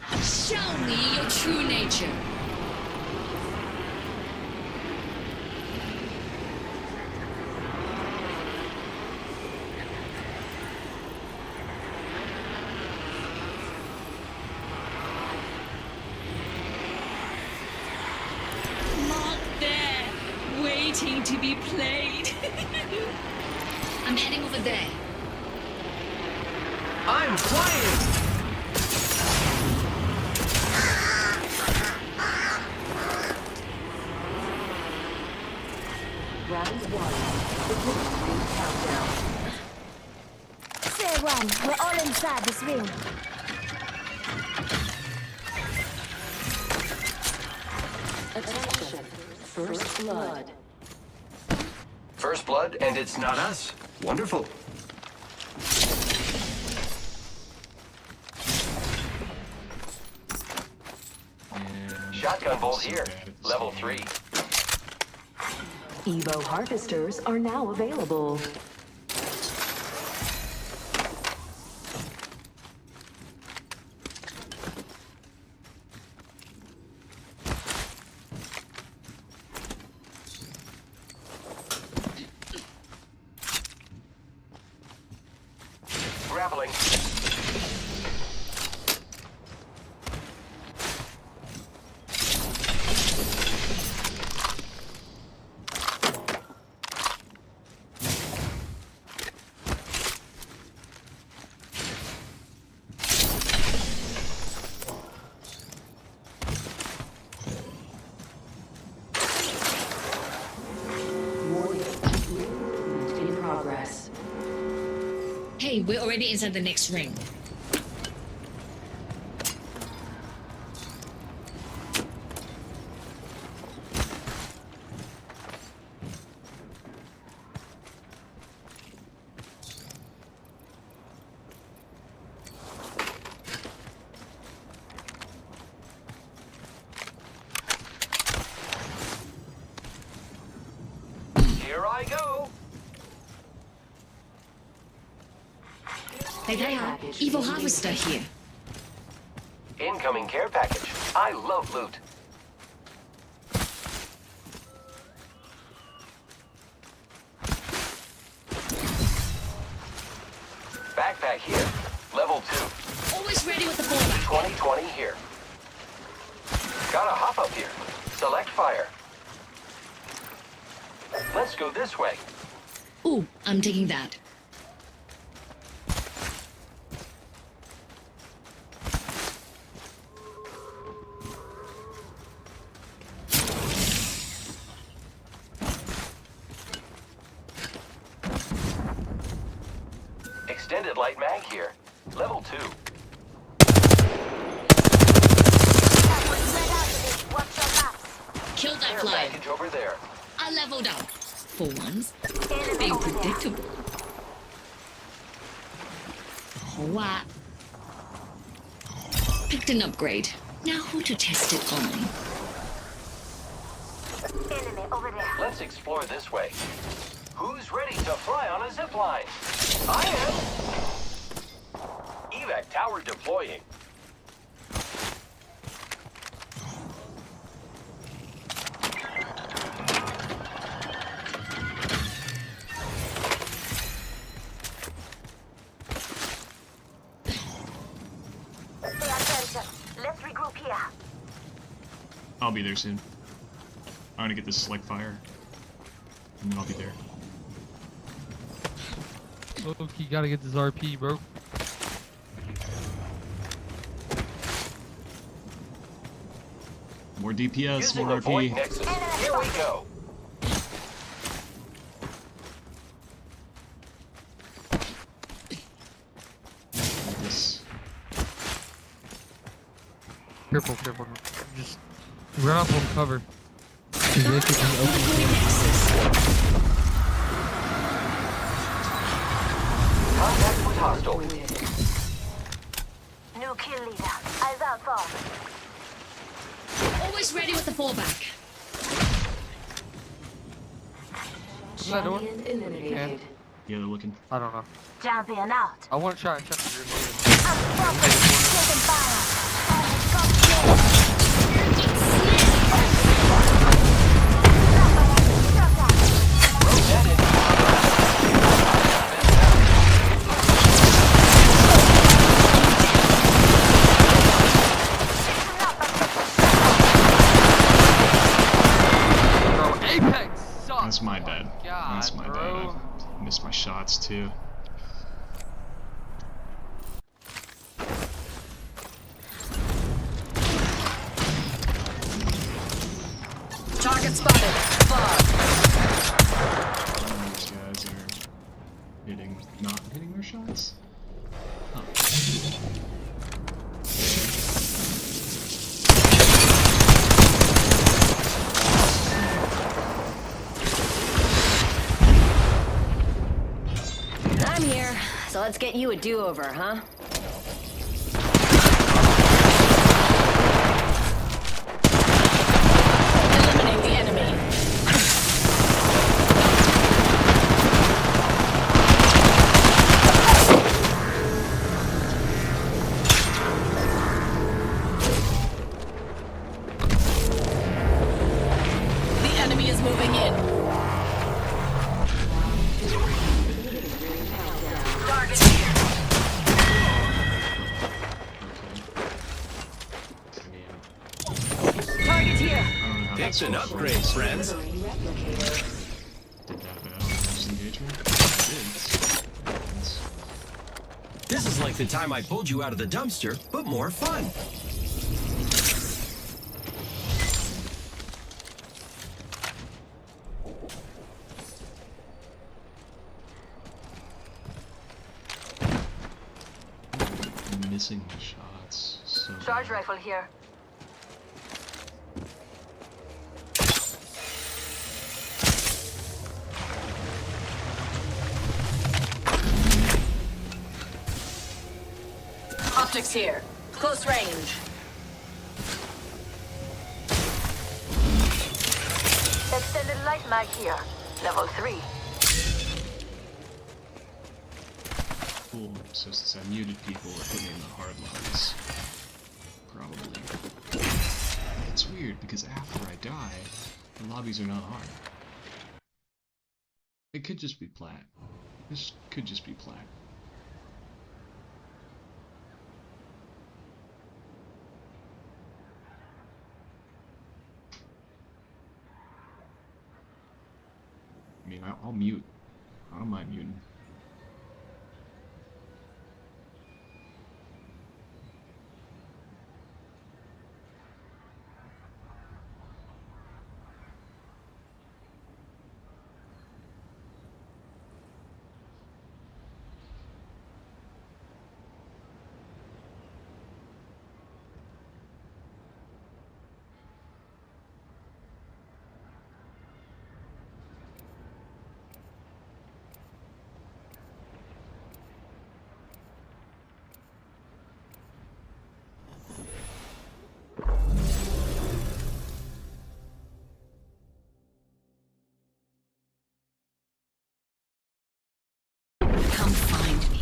many. Show me your true nature. Waiting to be played. I'm heading over there. I'm flying! Round 1. Countdown. Say one, we're all inside this ring. Attention. First blood. First blood, and it's not us. Wonderful. Shotgun bolt here. Level 3. Evo harvesters are now available. Grappling. In progress. Hey, we're already inside the next ring. Here I go. Hey there, Evo Harvester here. Incoming care package. I love loot. Backpack here. Level 2. Always ready with the fallback. 2020 here. Gotta hop up here. Select fire. Let's go this way. Ooh, I'm taking that. Extended light mag here. Level 2. Kill that Care flyer. package over there. I leveled up. For once, I'm being predictable. What? Picked an upgrade. Now who to test it on? Enemy over there. Let's explore this way. Who's ready to fly on a zipline? I am. Evac tower deploying. I'll be there soon. I'm gonna get this select fire, and then I'll be there. Look, you gotta get this RP, bro. More DPS, Using more our void RP. nexus. Here we go. This. Careful, careful. Just run up on cover. 'Cause they could be open. Contact with hostile. New kill leader. Eyes out for. Always ready with the fallback. Champion eliminated. Yeah, they're looking. I don't know. Champion out. I want to try and check the grenade. Taking fire. Bro, Apex sucks. That's my bad. God, That's my bro. bad. I missed my shots too. Target spotted. Far. These guys are not hitting their shots. Huh. I'm here, so let's get you a do-over, huh? Eliminate the enemy. The enemy is moving in. Target here. Target here. It's an upgrade, friends. Did that bad on this engagement? I did. This is like the time I pulled you out of the dumpster, but more fun. I'm missing my shots. So Charge bad. rifle here. Optics here. Close range. Extended light mag here. Level 3. Cool. So since I muted people, it put me in the hard lobbies. Probably. It's weird because after I die, the lobbies are not hard. It could just be plat. This could just be plat. I mean, I'll mute. I don't mind muting. Come find me.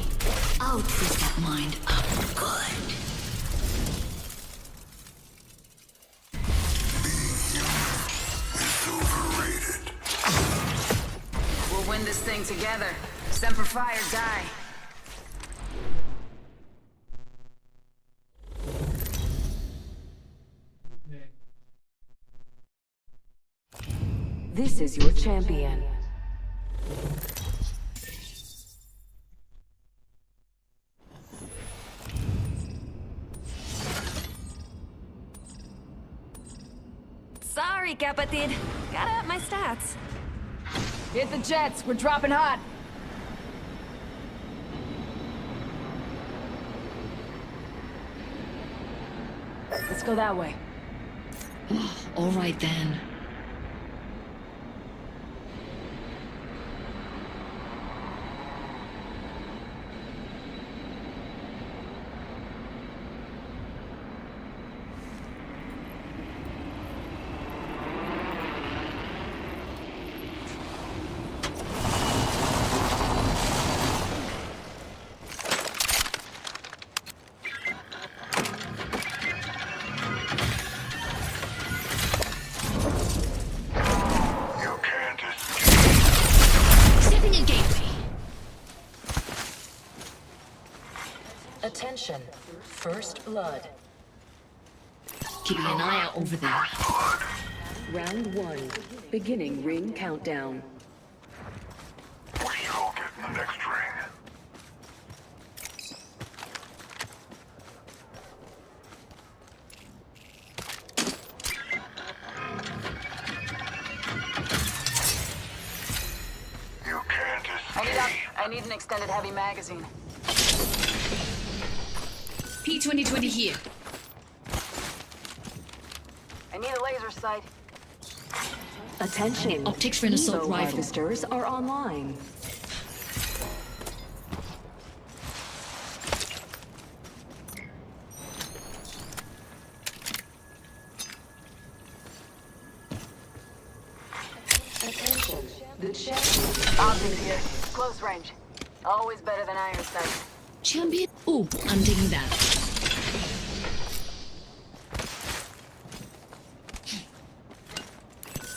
I'll twist that mind up good. We'll win this thing together. Semper Fi or die. This is your champion. Sorry, Capatid. Gotta up my stats. Hit the jets. We're dropping hot. Let's go that way. All right then. Attention, first blood. Keeping an eye out over there. Round 1, beginning ring countdown. We should all get in the next ring. You can't escape. I need an extended heavy magazine. P2020 here. I need a laser sight. Attention, optics for an assault Evo rifle. harvesters are online. Attention, the champion. Optics here. Close range. Always better than iron sight. Champion? Ooh, I'm digging that.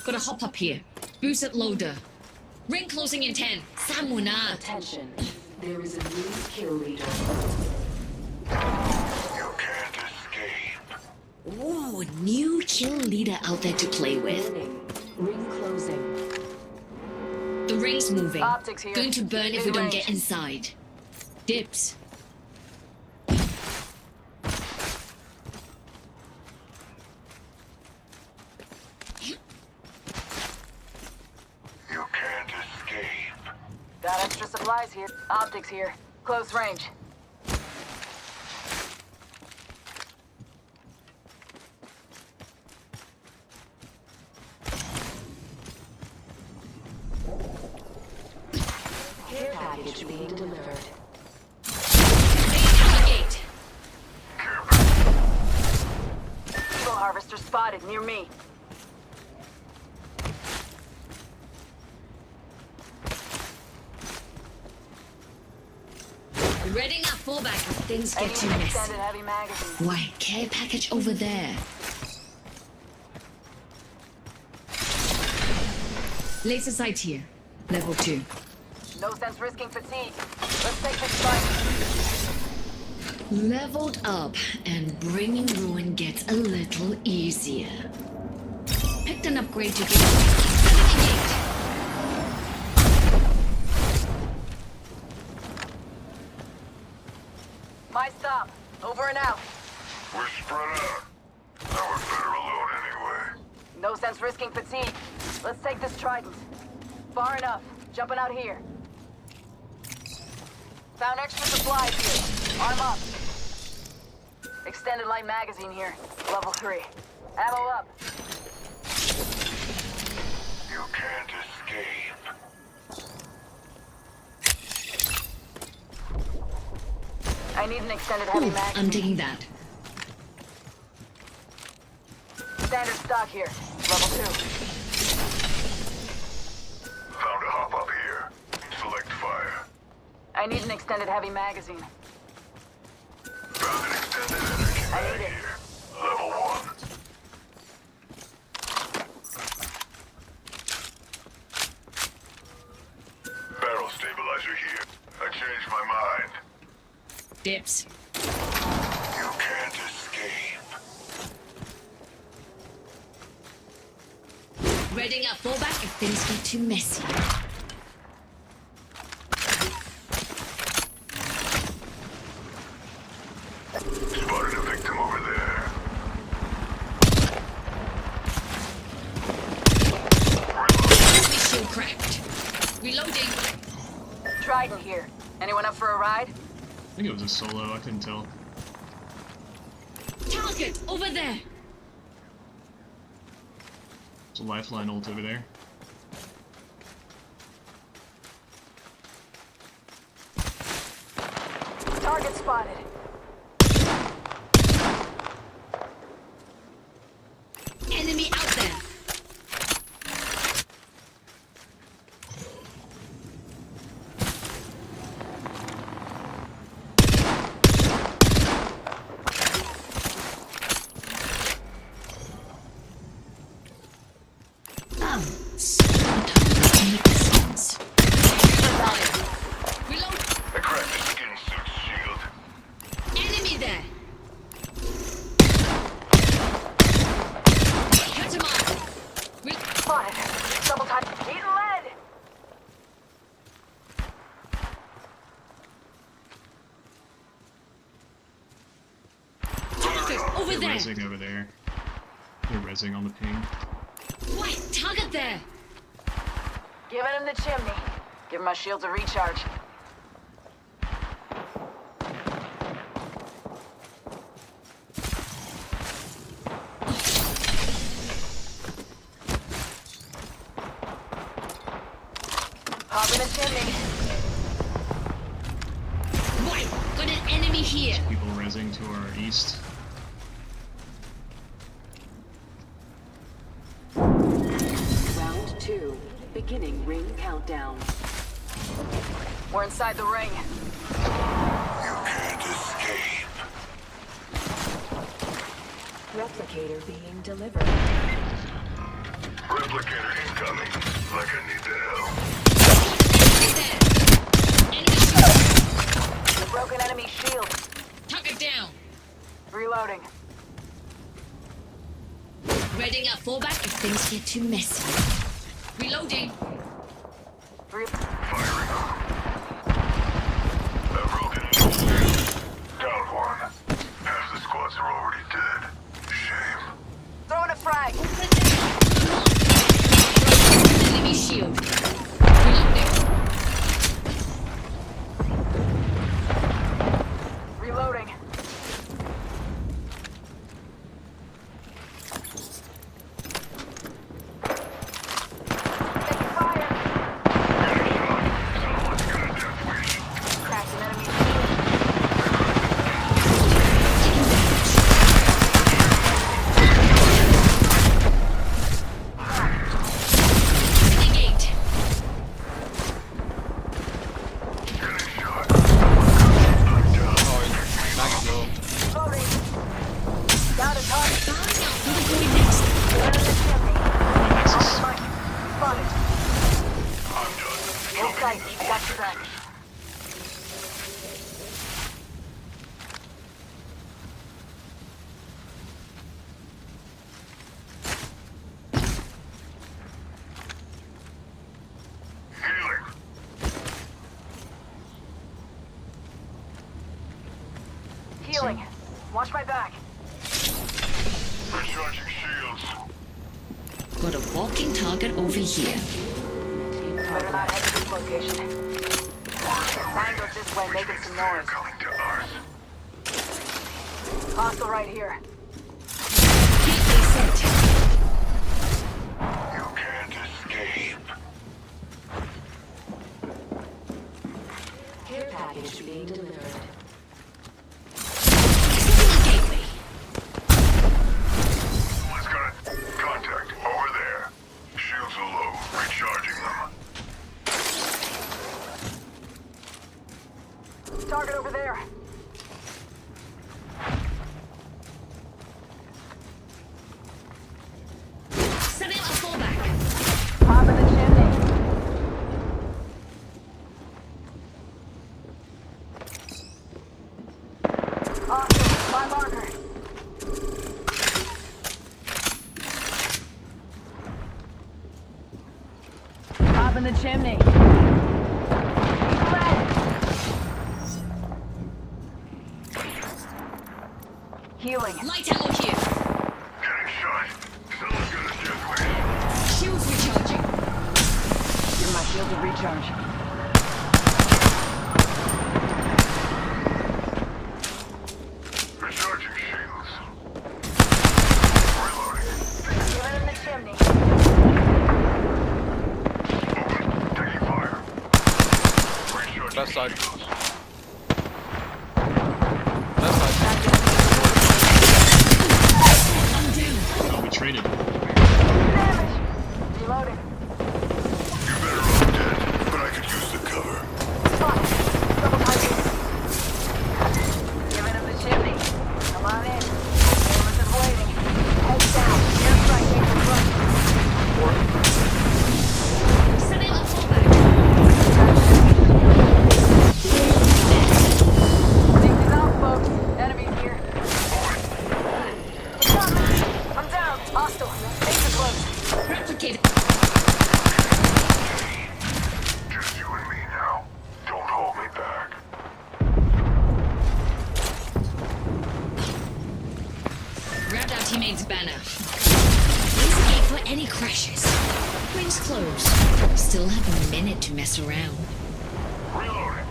Gotta hop up here. Boost it loader. Ring closing in 10. Samuna. Attention, there is a new kill leader. You can't escape. Ooh, new kill leader out there to play with. Ring closing. The ring's moving. Optics here. Going to burn if we don't Mid-range. get inside. Dips. You can't escape. Got extra supplies here. Optics here. Close range. Care package being delivered. Gate. Eagle harvester spotted near me. Readying up fallback if things I get need too an messy. extended heavy magazine. Why, care package over there. Laser sight here. Level 2. No sense risking fatigue. Let's take this fight. Leveled up and bringing ruin gets a little easier. Picked an upgrade to get My stop. Over and out. We're spread out. Now we're better alone anyway. No sense risking fatigue. Let's take this trident. Far enough. Jumping out here. Found extra supplies here. Arm up. Extended light magazine here. Level 3. Ammo up. You can't escape. I need an extended heavy Ooh, magazine. I'm digging that. Standard stock here. Level 2. Found a hop up here. Select fire. I need an extended heavy magazine. Found an extended energy I mag need it. here. Level 1. Barrel stabilizer here. I changed my mind. Dips. You can't escape. Readying up fallback if things get too messy. Spotted a victim over there. Enemy shield cracked. Reloading. Trident here. Anyone up for a ride? I think it was a solo, I couldn't tell. Target over there. There's a lifeline ult over there. Target spotted. Enemy out there. Reload. I cracked the skin suit's shield. Enemy there. Cut him off. Spotted. Double time. Eating lead. Target over They're there. rezzing over there. They're rezzing on the ping. White target there. Giving him the chimney. Give my shields a recharge. Pop in the chimney. White got an enemy here. People rezzing to our east. Round 2. Beginning ring countdown. We're inside the ring. You can't escape. Replicator being delivered. Replicator incoming. Like I need the help. Enemy shield. The broken enemy shield. Target down. Reloading. Readying up fallback if things get too messy. Reloading. Firing. A broken enemy shield. Down one. Half the squads are already dead. Shame. Throwing a frag. Enemy shield. Reloading. Reloading. Taking fire. Someone's got a death wish. Cracked an enemy shield. Renegade. Getting shot. I'm down. Reloading. Down a target. Bowing out for the boy next. One in the chimney. Nexus. Spotted. I'm done. Hold tight. Got your back. Healing. Healing. Watch my back. Recharging shields. Got a walking target over here. Better not head to this location. Tango's this way, making some noise. Coming to ours. Hostile right here. Gateway set. You can't escape. Care package being delivered. Setting a gateway. Someone's got a contact over there. Shields are low. Recharging them. Target over there. Setting up a fallback. Pop in the chimney. Awesome. My marker. Reloading. Light ammo here. Getting shot. Someone's gonna just wait. Shields recharging. Give my shield to recharge. Recharging shields. Reloading. Give it in the chimney. Taking fire. Recharging Left side. shields. Left side. Oh, we traded. Damage. Reloading. You better off dead, but I could use the cover. Spot. Double target. Give it in the chimney. Come on in. Amos is waiting. Heads down. Airstrike aimed in front. Setting up fallback. Things is out, folks. Enemies here. I'm down. Hostile. Base is close. Replicate. Just you and me now. Don't hold me back. Grabbed our teammate's banner. Please gate for any crashes. Rings closed. Still have a minute to mess around. Reloading.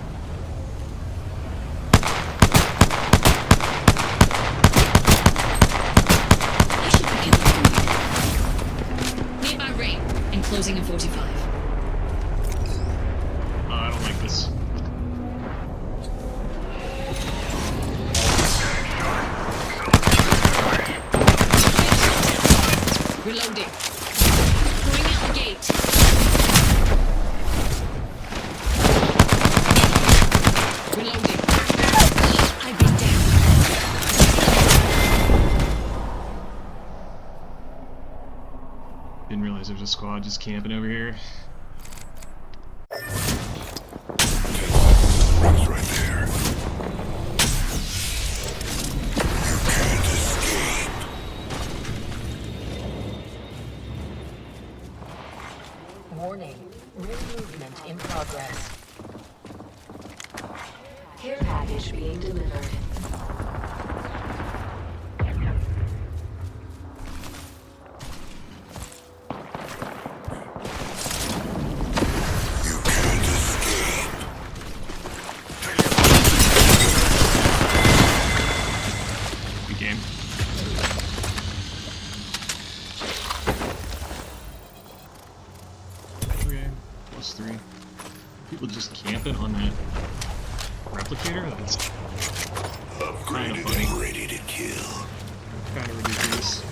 I should be careful. Nearby ring and closing in 45. I don't like this. Reloading. Going out the gate. Reloading. I've been down. Didn't realize there was a squad just camping over here. Rocks right there. You can't escape. Warning. Ring movement in progress. Care package being delivered. You can't escape. Good game. Okay, +3. People just camping on that replicator? That's kind of Upgraded funny. and ready to kill. Kind of ridiculous.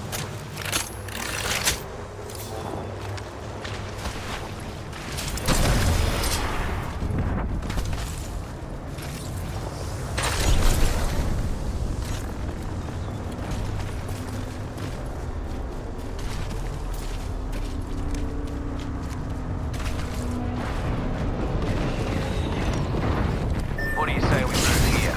What do you say we move here?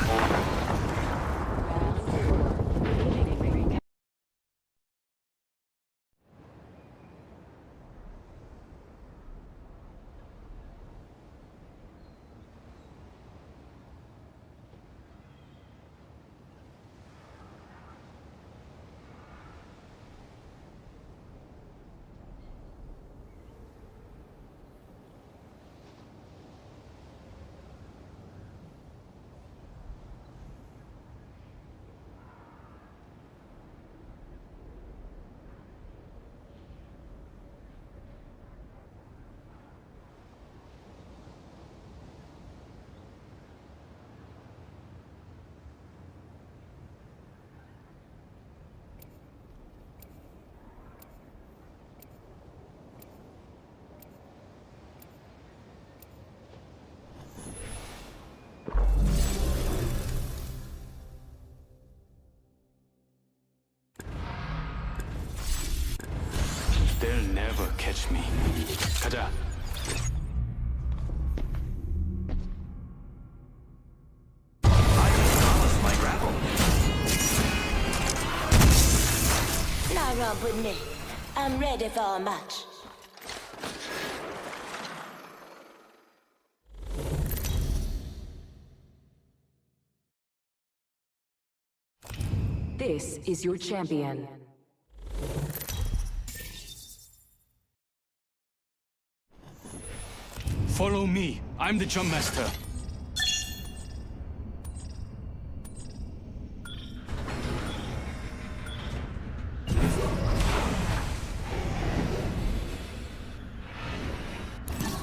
They'll never catch me. 가자. Now romp with me. I'm ready for a match. This is your champion. Follow me. I'm the jump master.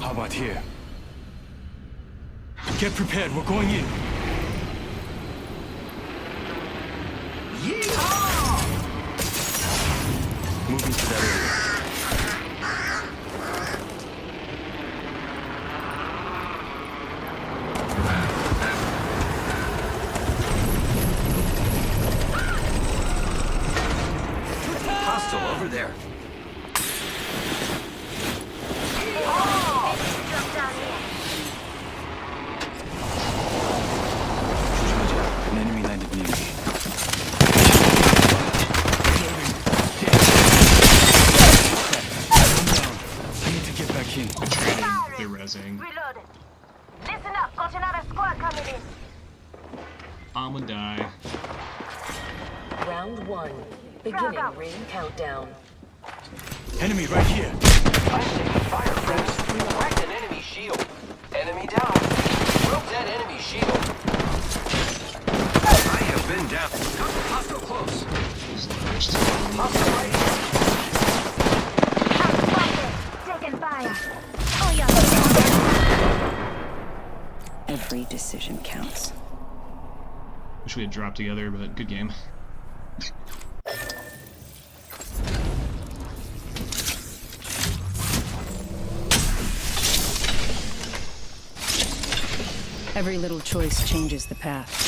How about here? Get prepared. We're going in. Moving to that area. Hostile over there. An enemy landed near me. I need to get back in. They're rezzing. Reloaded. Listen up, got another squad coming in. I'ma die. Round 1. Beginning ring countdown. Enemy right here. Fire, friends. Cracked an enemy shield. Enemy down. Broke that enemy shield. I have been down. Hostile close. Hostile right here. Taking fire. Every decision counts. Wish we had dropped together, but good game. Every little choice changes the path.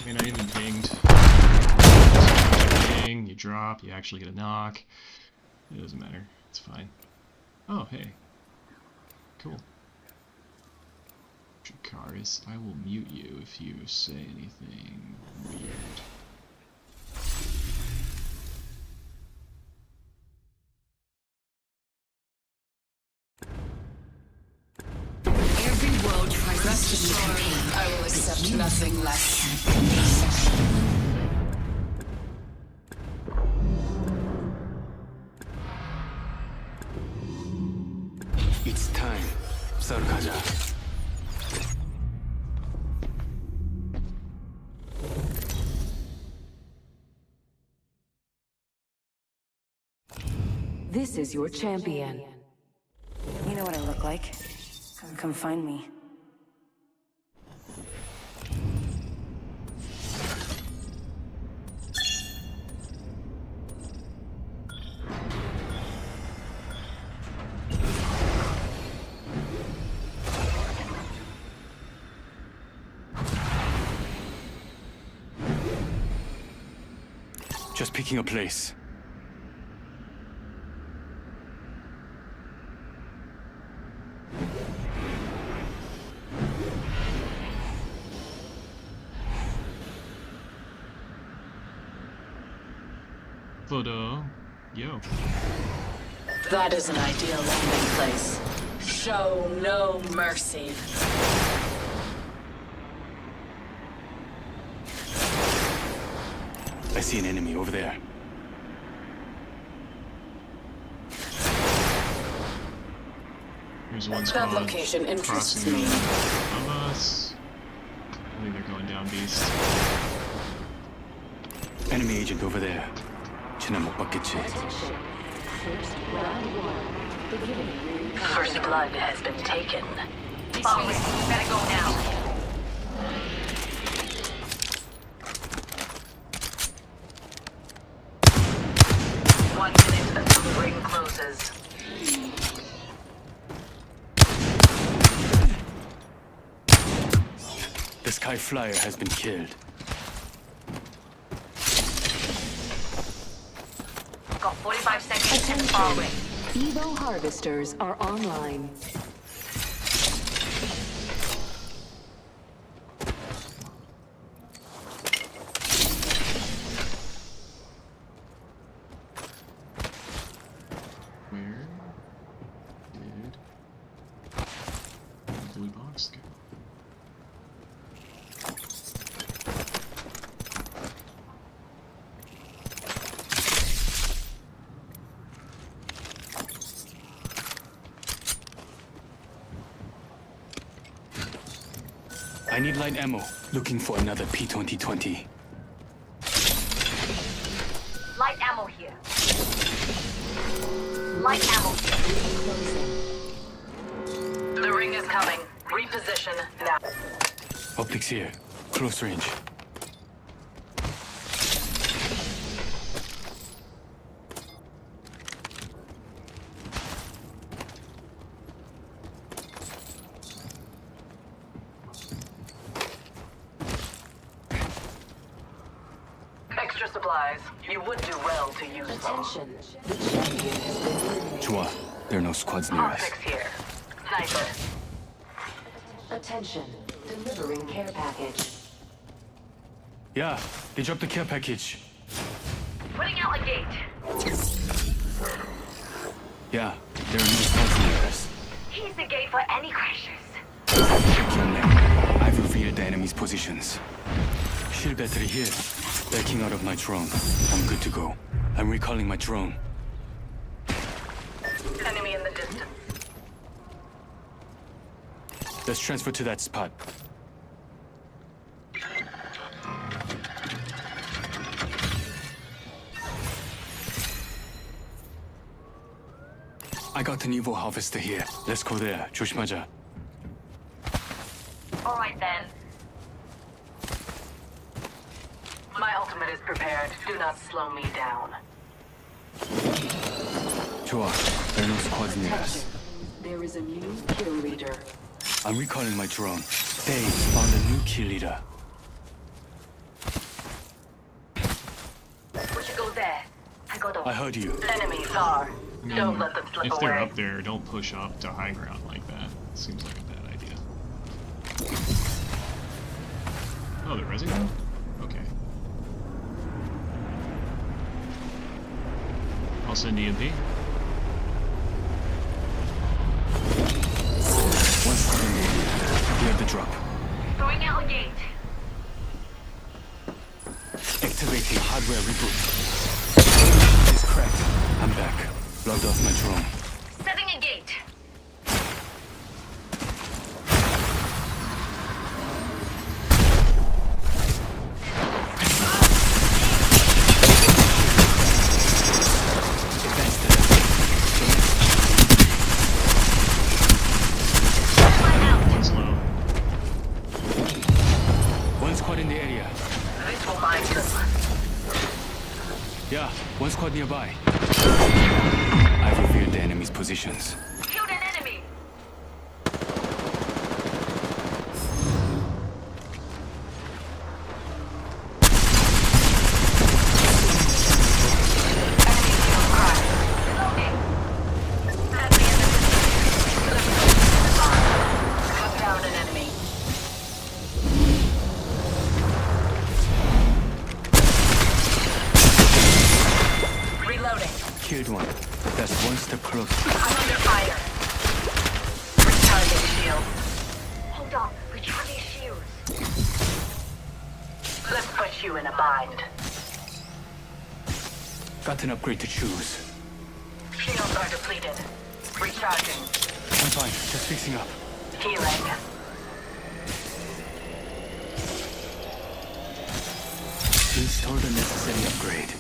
I mean, I even pinged. Ping, you drop, you actually get a knock. It doesn't matter. It's fine. Oh, hey. Cool. Dracarys, I will mute you if you say anything weird. Every world tries to destroy me. I will accept nothing less. It's time. 싸우러 가자. This is your champion. You know what I look like. Come find me. Just picking a place. Photo. Yo. That is an ideal landing place. Show no mercy. I see an enemy over there. Here's one That squad location interests crossing me. of us. I think they're going down beast. Enemy agent over there. 쟤는 못 받겠지. First blood has been taken. Better go now. One minute until the ring closes. The Sky Flyer has been killed. 5 seconds and falling. Evo harvesters are online. Where did the blue box go? I need light ammo. Looking for another P2020. Light ammo here. Light ammo here. The ring is coming. Reposition now. Optics here. Close range. Extra supplies. You would do well to use them. Attention. The champion has been eliminated. Chua, there are no squads near us. Optics here. Sniper. Attention. Delivering care package. Yeah, they dropped the care package. Putting out a gate. Yeah, there are no squads near us. He's the gate for any crashers. Check your name. I've revealed the enemy's positions. Shield battery here. Backing out of my drone. I'm good to go. I'm recalling my drone. Enemy in the distance. Let's transfer to that spot. I got an Evo harvester here. Let's go there. 조심하자. Alright then. My ultimate is prepared. Do not slow me down. 좋아. There are no squads near us. There is a new kill leader. I'm recalling my drone. They found a new kill leader. We should go there. I got I heard you. Enemy far. Don't let them slip If they're away. up there, don't push up to high ground like that. Seems like a bad idea. Oh, they're resing now? Okay. I'll send EMP. One squad in the area. We have the drop. Throwing out a gate. Activating hardware reboot. It's cracked. I'm back. Logged off my drone. Setting a gate. One's low. One squad in the area. This will bind them. Yeah, one squad nearby. I've revealed the enemy's positions. Killed an enemy. Cut down an enemy. Reloading. Killed one. That's one step closer. I'm under fire. Retaliate shield. Hold on. Recharging shields. Let's put you in a bind. Got an upgrade to choose. Shields are depleted. Recharging. I'm fine. Just fixing up. Healing. Install the necessary upgrade.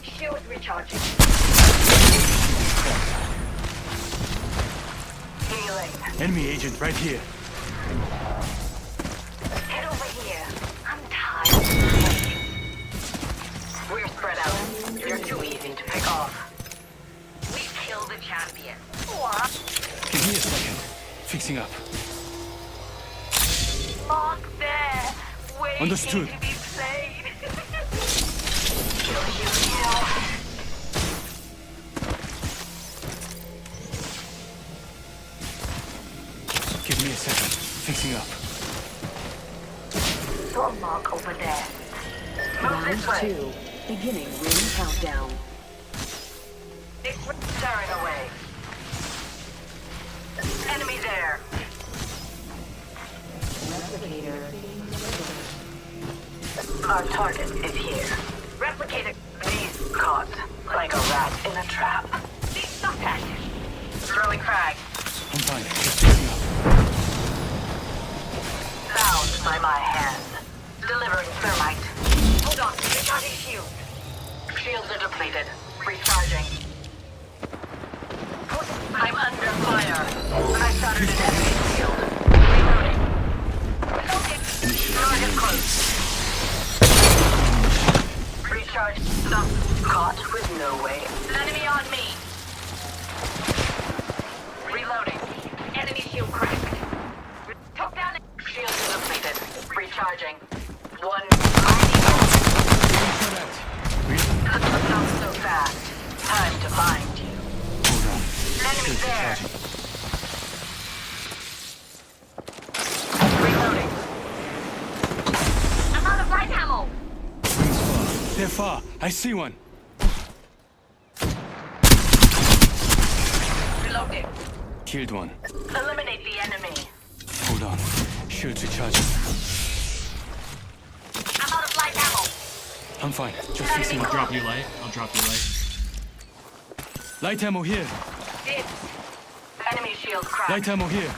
Shields recharging. Healing. Enemy agent right here. Head over here. I'm tired. We're spread out. You're too easy to pick off. We killed the champion. Give me a second. Fixing up. Mark there. Wait. Understood. Give me a second. Fixing up. Storm mark over there. Round 2. Beginning ring countdown. Tearing away. Enemy there. Replicator. Our target is here. Replicator. He's caught like a rat in a trap. Stop that. Throwing frag. I'm fine. Just fixing up. Bound by my hand. Delivering thermite. Hold on. Recharging shield. Shields are depleted. Recharging. I'm under fire. I shattered an enemy shield. Reloading. Target close. Recharge. Stop. Caught with no way. Enemy on me. Reloading. Enemy shield cracked. Took down. Shields are depleted. Recharging. One. Not so fast. Time to find you. Hold on. Enemy there. Reloading. I'm out of light ammo. Rings far. They're far. I see one. Reloading. Killed one. Eliminate the enemy. Hold on. Shields recharging. I'm out of light ammo. I'm fine. Just fixing I'll up. drop you light. I'll drop you light. Light ammo here. Hit. Enemy shield cracked. Light ammo here.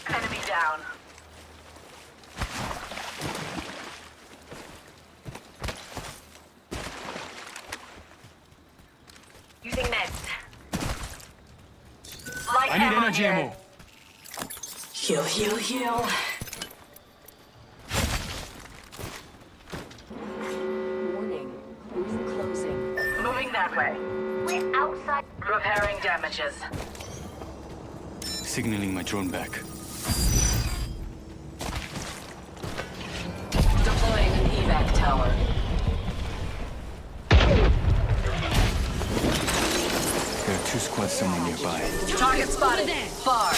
Enemy down. Using meds. Light I need ammo energy here. ammo. Heal, heal, heal. Warning. Ring closing. Moving that way. We're outside. Repairing damages. Signaling my drone back. Deploying an evac tower. There are 2 squads somewhere nearby. Target spotted. Far.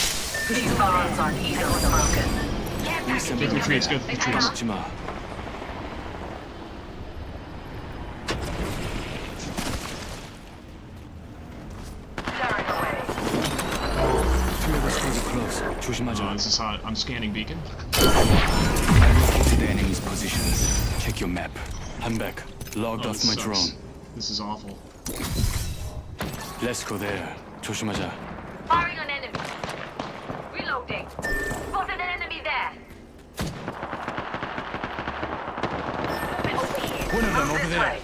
These bonds aren't easily broken. Go through the trees. Go through the trees. Jima. Tearing away. 3 of the squads are close. Oh, 조심하자. this is hot. I'm scanning beacon. I located the enemy's positions. Check your map. I'm back. Logged Oh, off this my sucks. drone. This is awful. Let's go there. 조심하자. Firing on enemy. Reloading. Spotted an enemy there. Over here. One of them Move over this there. way.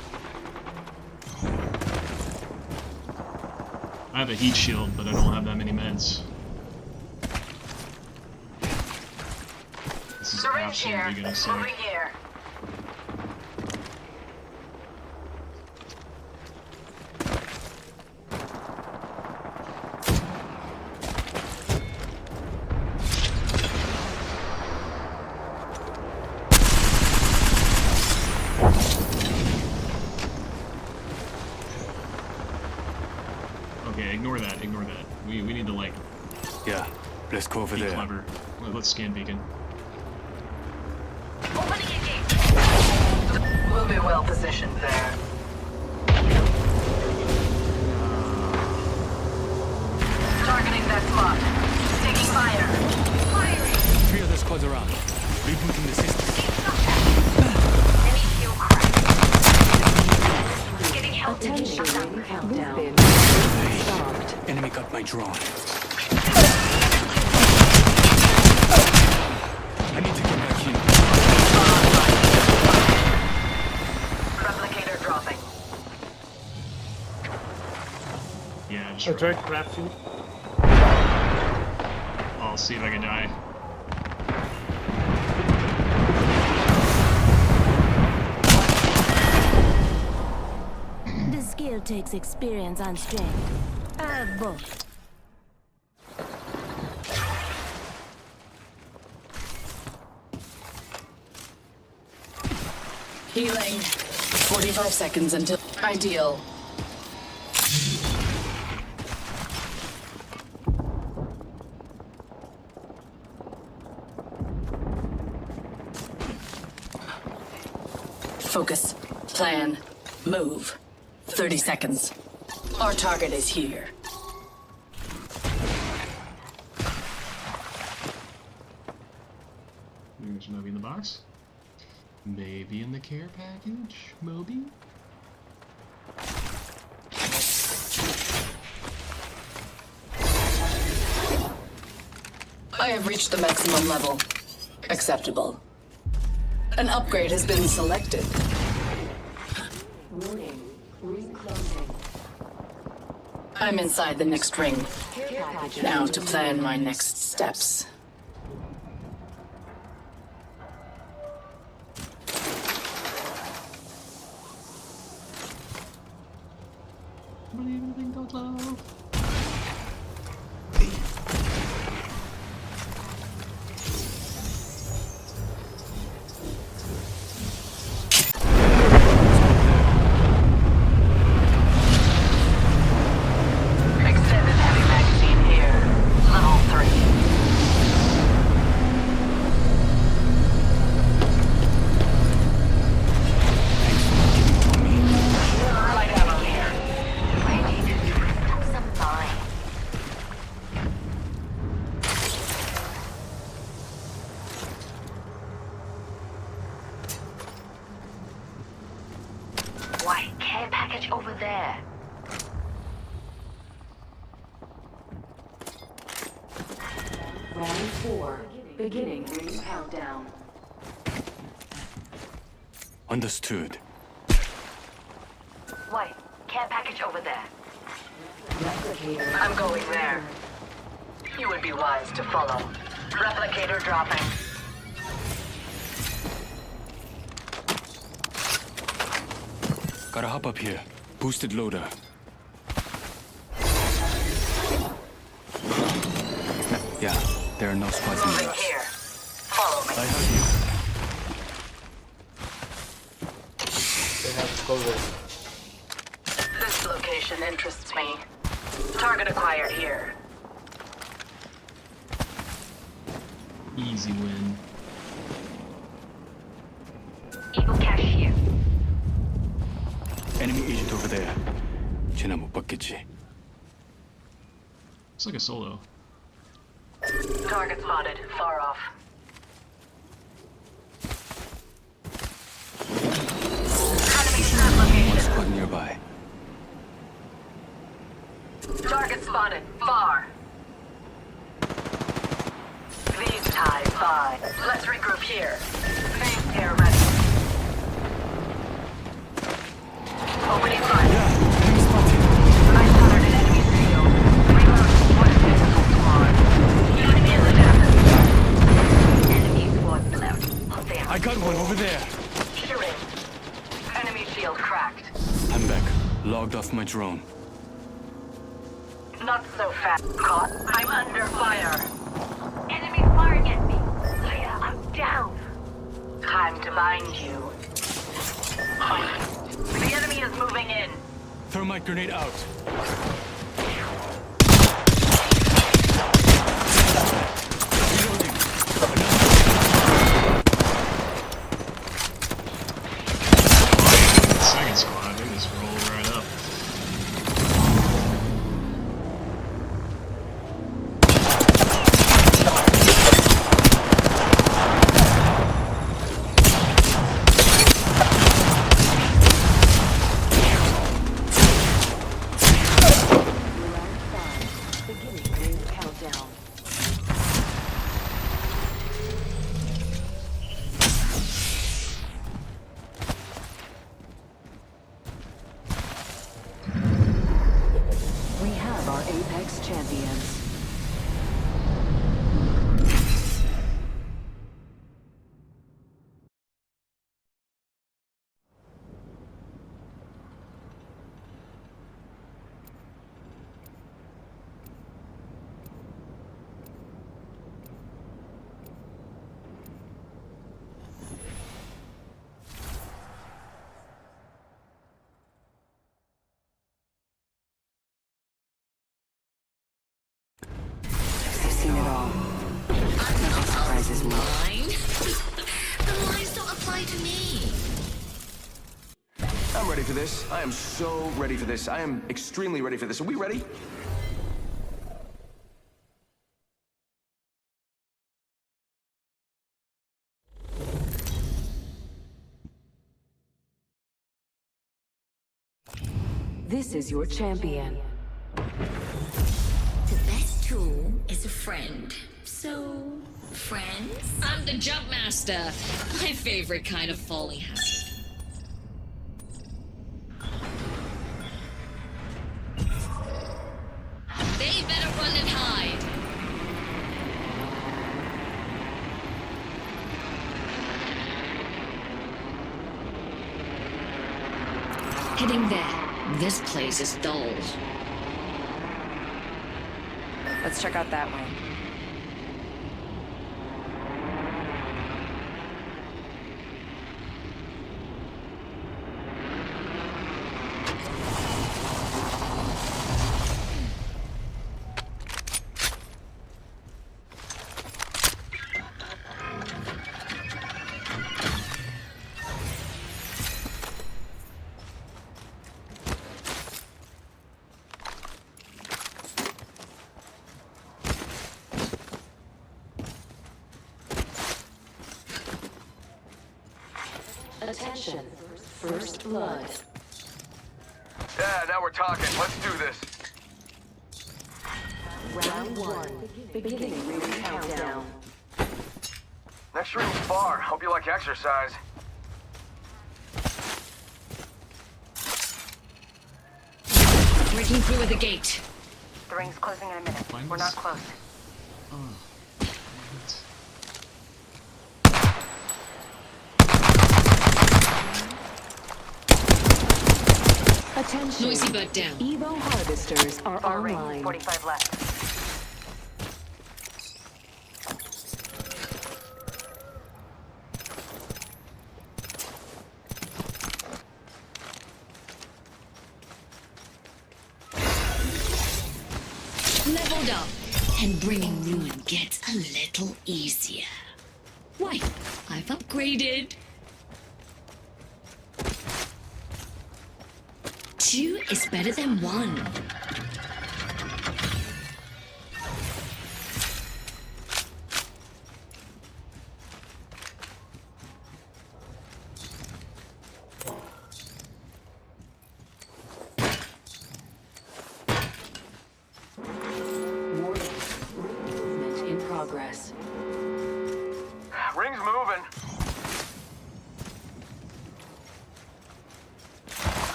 I have a heat shield, but I don't have that many meds. This is Syringe here. absolutely gonna suck. Moving here. Okay, ignore that. Ignore that. We need to like Yeah. Let's go over be there. clever. Well, let's scan beacon. Opening a gate. We'll be well positioned there. Targeting that spot. Taking fire. Firing. 3 other squads around. Rebooting the system. Enemy shield cracked. Getting help. Attention, ring countdown. Stopped. Enemy got my drone. I need to get back in. Replicator dropping. Yeah, just Attack crafting. I'll see if I can die. The skill takes experience and strength. I have both. Healing. 45 seconds until ideal. Focus. Plan. Move. 30 seconds. Our target is here. There's Moby in the box. Maybe in the care package? Moby? I have reached the maximum level. Acceptable. An upgrade has been selected. Warning. Ring closing. I'm inside the next ring. Now to plan my next steps. Believe in a thing called love. Extended heavy magazine here. Level 3. Light ammo here. Ready to twist up some line. White care package over there. Round 4. Beginning ring countdown. Understood. White care package over there. Replicator. I'm going there. You would be wise to follow. Replicator dropping. Gotta hop up here. Boosted loader. Yeah, there are no squads near Moving us. here. Follow me. I heard you. They have to go there. This location interests me. Target acquired here. Easy win. Eagle cache here. Enemy agent over there. 쟤나 못 받겠지. It's like a solo. Target spotted. Far off. Enemy third One location. squad nearby. Target spotted. Far. These ties by. Let's regroup here. Phase air ready. Opening fire. I spotted an enemy field. Reload. What a difficult squad. Enemy in the depth. Enemy squad left. There. I got one over there. Shooting. Enemy shield cracked. I'm back. Logged off my drone. Not so fast. Caught. I'm under fire. Enemy firing at me. Leia, I'm down. Time to bind you. The enemy is moving in. Thermite grenade out. Second squad, they just roll right up. Beginning ring countdown. We have our Apex champions. all. Nothing surprises me. Mine? The lines don't apply to me. I'm ready for this. I am so ready for this. I am extremely ready for this. Are we ready? This is your champion. The best tool is a friend. So, friends? I'm the jump master. My favorite kind of folly hazard. They better run and hide. Heading there. This place is dull. Let's check out that way. Attention. First blood. Yeah, now we're talking. Let's do this. Round 1. Beginning ring countdown. Next ring's far. Hope you like exercise. Breaking through at the gate. The ring's closing in a minute. We're not close. Attention. Noisy bird down. Evo harvesters are Far ring. online. 45 left. Leveled up, and bringing ruin gets a little easier. Why, I've upgraded. 2 is better than 1. Movement in progress. Ring's moving.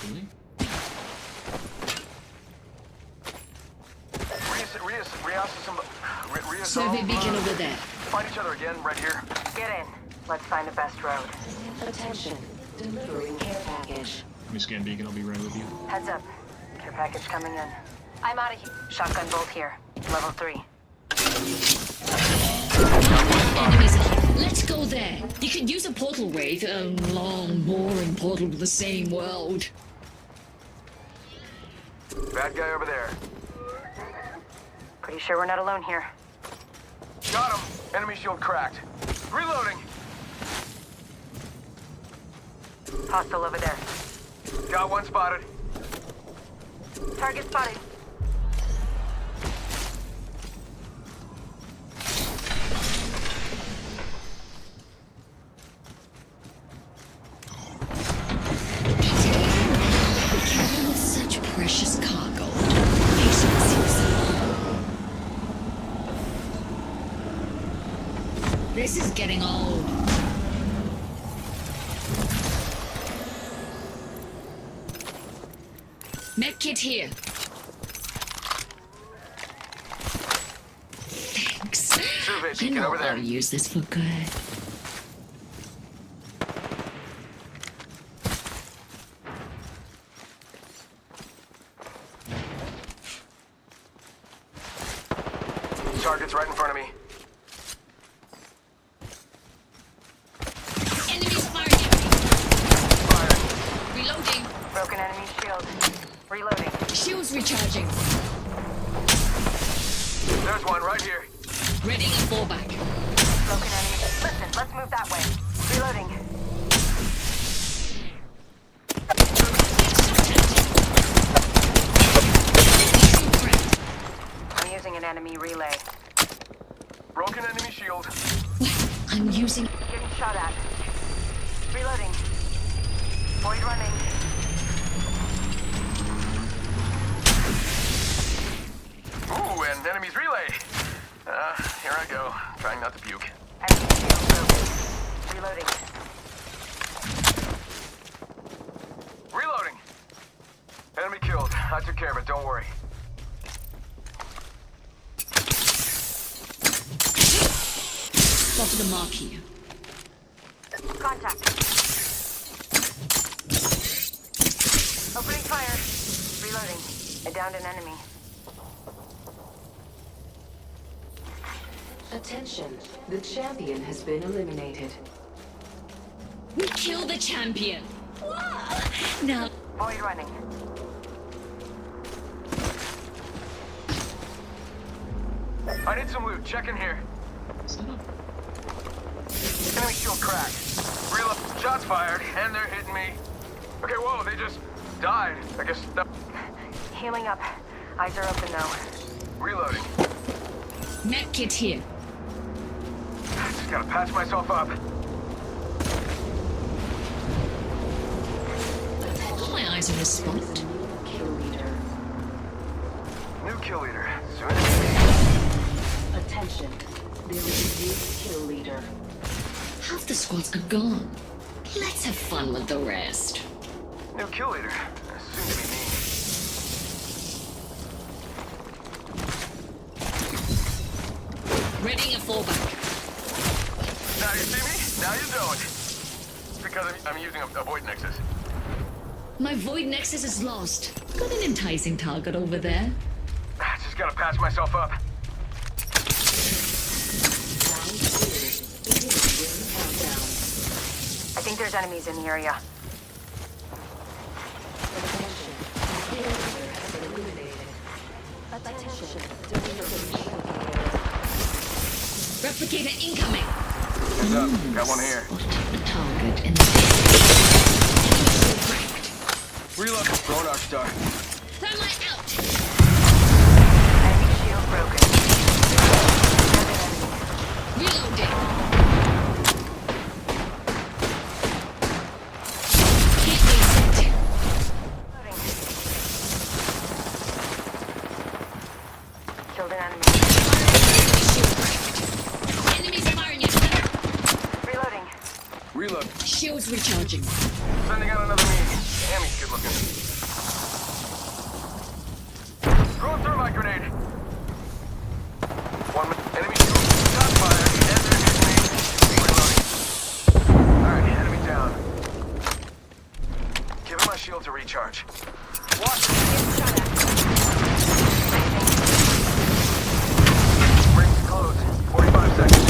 Really? Survey beacon over there. Find each other again, right here. Get in. Let's find the best road. Attention. Delivering care package. Let me scan beacon, I'll be right with you. Heads up. Care package coming in. I'm out of here. Shotgun bolt here. Level 3. Enemies ahead. Let's go there. You could use a portal wraith, a long, boring portal to the same world. Bad guy over there. Pretty sure we're not alone here. Got him. Enemy shield cracked. Reloading. Hostile over there. Got one spotted. Target spotted. Be careful with such precious cargo. Patience is This is getting old. Medkit here. Thanks. Survey I beacon know over there. I'll use this for good. Target's right in front of me. Broken enemy shield. Reloading. Shields recharging. There's one right here. Readying a fallback. Broken enemy. Listen, let's move that way. Reloading. I'm using an enemy relay. Broken enemy shield. I'm using... Getting shot at. Reloading. Void running. Ooh, and enemy's relay. Here I go. Trying not to puke. Enemy shield broken. Reloading. Reloading. Enemy killed. I took care of it, don't worry. Spotted a mark here. Contact. Opening fire. Reloading. I downed an enemy. Attention, the champion has been eliminated. We kill the champion. Now... Void running. I need some loot. Check in here. Enemy shield cracked. Reload. Shots fired, and they're hitting me. Okay, whoa, they just died. I guess that... Healing up. Eyes are open though. Reloading. Med kit here. Just gotta patch myself up. All my eyes on this spot. Kill leader. New kill leader. Soon to be me. Attention, there is a new kill leader. Half the squads are gone. Let's have fun with the rest. New kill leader. Soon to be me. Readying a fallback. Now you see me? Now you don't. It's because I'm using a void nexus. My void nexus is lost. Got an enticing target over there. Just gotta patch myself up. I think there's enemies in the area. Replicator incoming. Heads up. Got one here. The target in the... Reload. Throwing Arc Star. Thermite out. Enemy shield broken. Reloading. Killed an enemy. Enemies firing at me. Reloading. Reload. Shields recharging. Sending out another me. Damn, he's good looking. Throw a thermite grenade. Enemy shield. Shot fired. And they're hitting me. Reloading. Alright, enemy down. Giving my shield to recharge. Watch. Rings close. 45 seconds.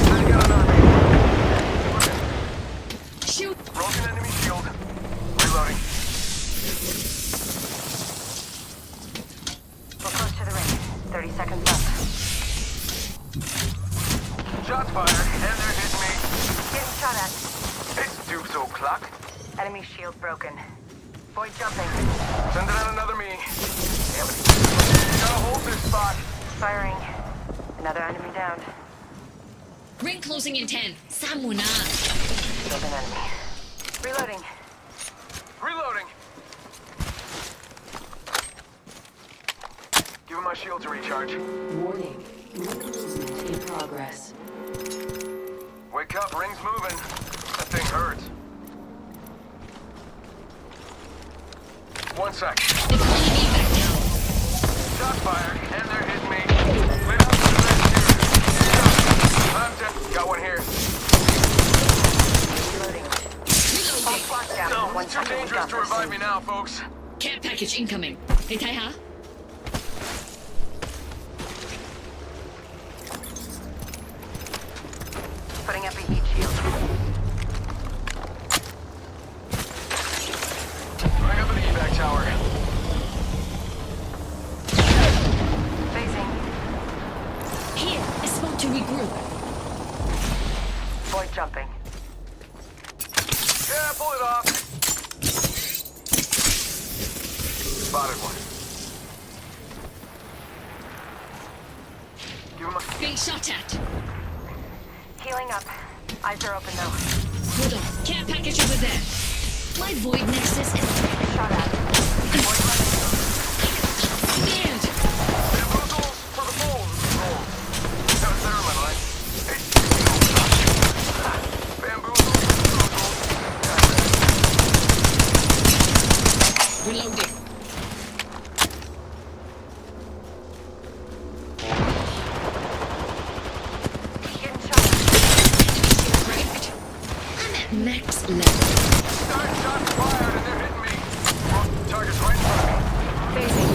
Sending out another me. Shoot. Broken enemy shield. Reloading. We're close to the ring. 30 seconds left. Shots fired, and they're hitting me. Getting shot at. It's Dupes o'clock. Enemy shield broken. Void jumping. Sending out another me. Damn it. Gotta hold this spot. Firing. Another enemy down. Ring closing in 10. Samuna. Killed an enemy. Reloading. Reloading. Giving my shield to recharge. Warning, movement in progress. Wake up, ring's moving. That thing hurts. 1 sec. Shots fired, and they're hitting me. Lit up for the next shooter. I'm dead. Got one here. Reloading. All squads down. No, One it's too second. dangerous to revive me now, folks. Care package incoming. Hey, Taiha. Putting up a heat shield. to regroup. Void jumping. Yeah, pull it off. Spotted one. Give him a... Being shot at. Healing up. Eyes are open though. Hold on. Care package over there. My void nexus is... Shot at. Void running. Scared. Bamboozles for the fools. Got a thermite line. Hey. Bamboozles for the fools. Reloading. Getting shot. Right. I'm at max level. Shots fired and they're hitting me. Target's right in front of me. Phasing.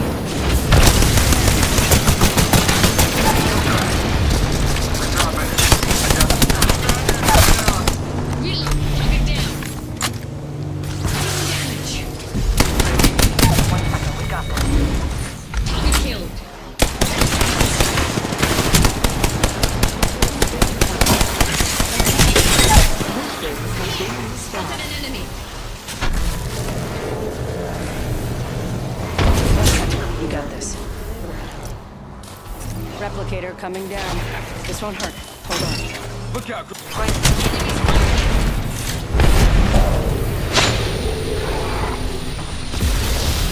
We're dropping. Reload. Target down. Damage. 1 second, we got this. Target killed. Spotted an enemy. You got this. Replicator coming down. This won't hurt. Hold on. Look out.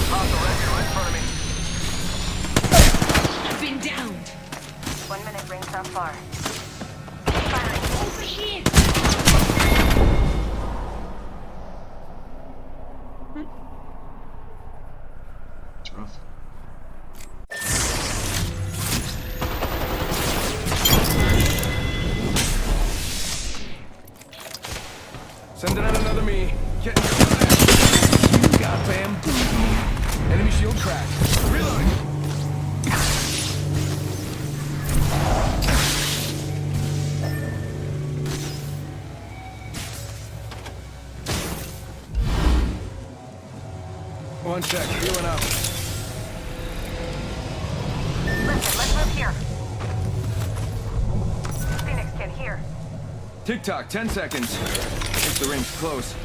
Off the record right in front of me. I've been downed. 1 minute, rings not far. Firing. Over here. It's rough. Sending out another me. Getting shot at. You got bamboozled. Enemy shield cracked. Reloading. One sec, healing up. Listen, let's move here. Phoenix kid here. Tick-tock, 10 seconds. If the ring's close.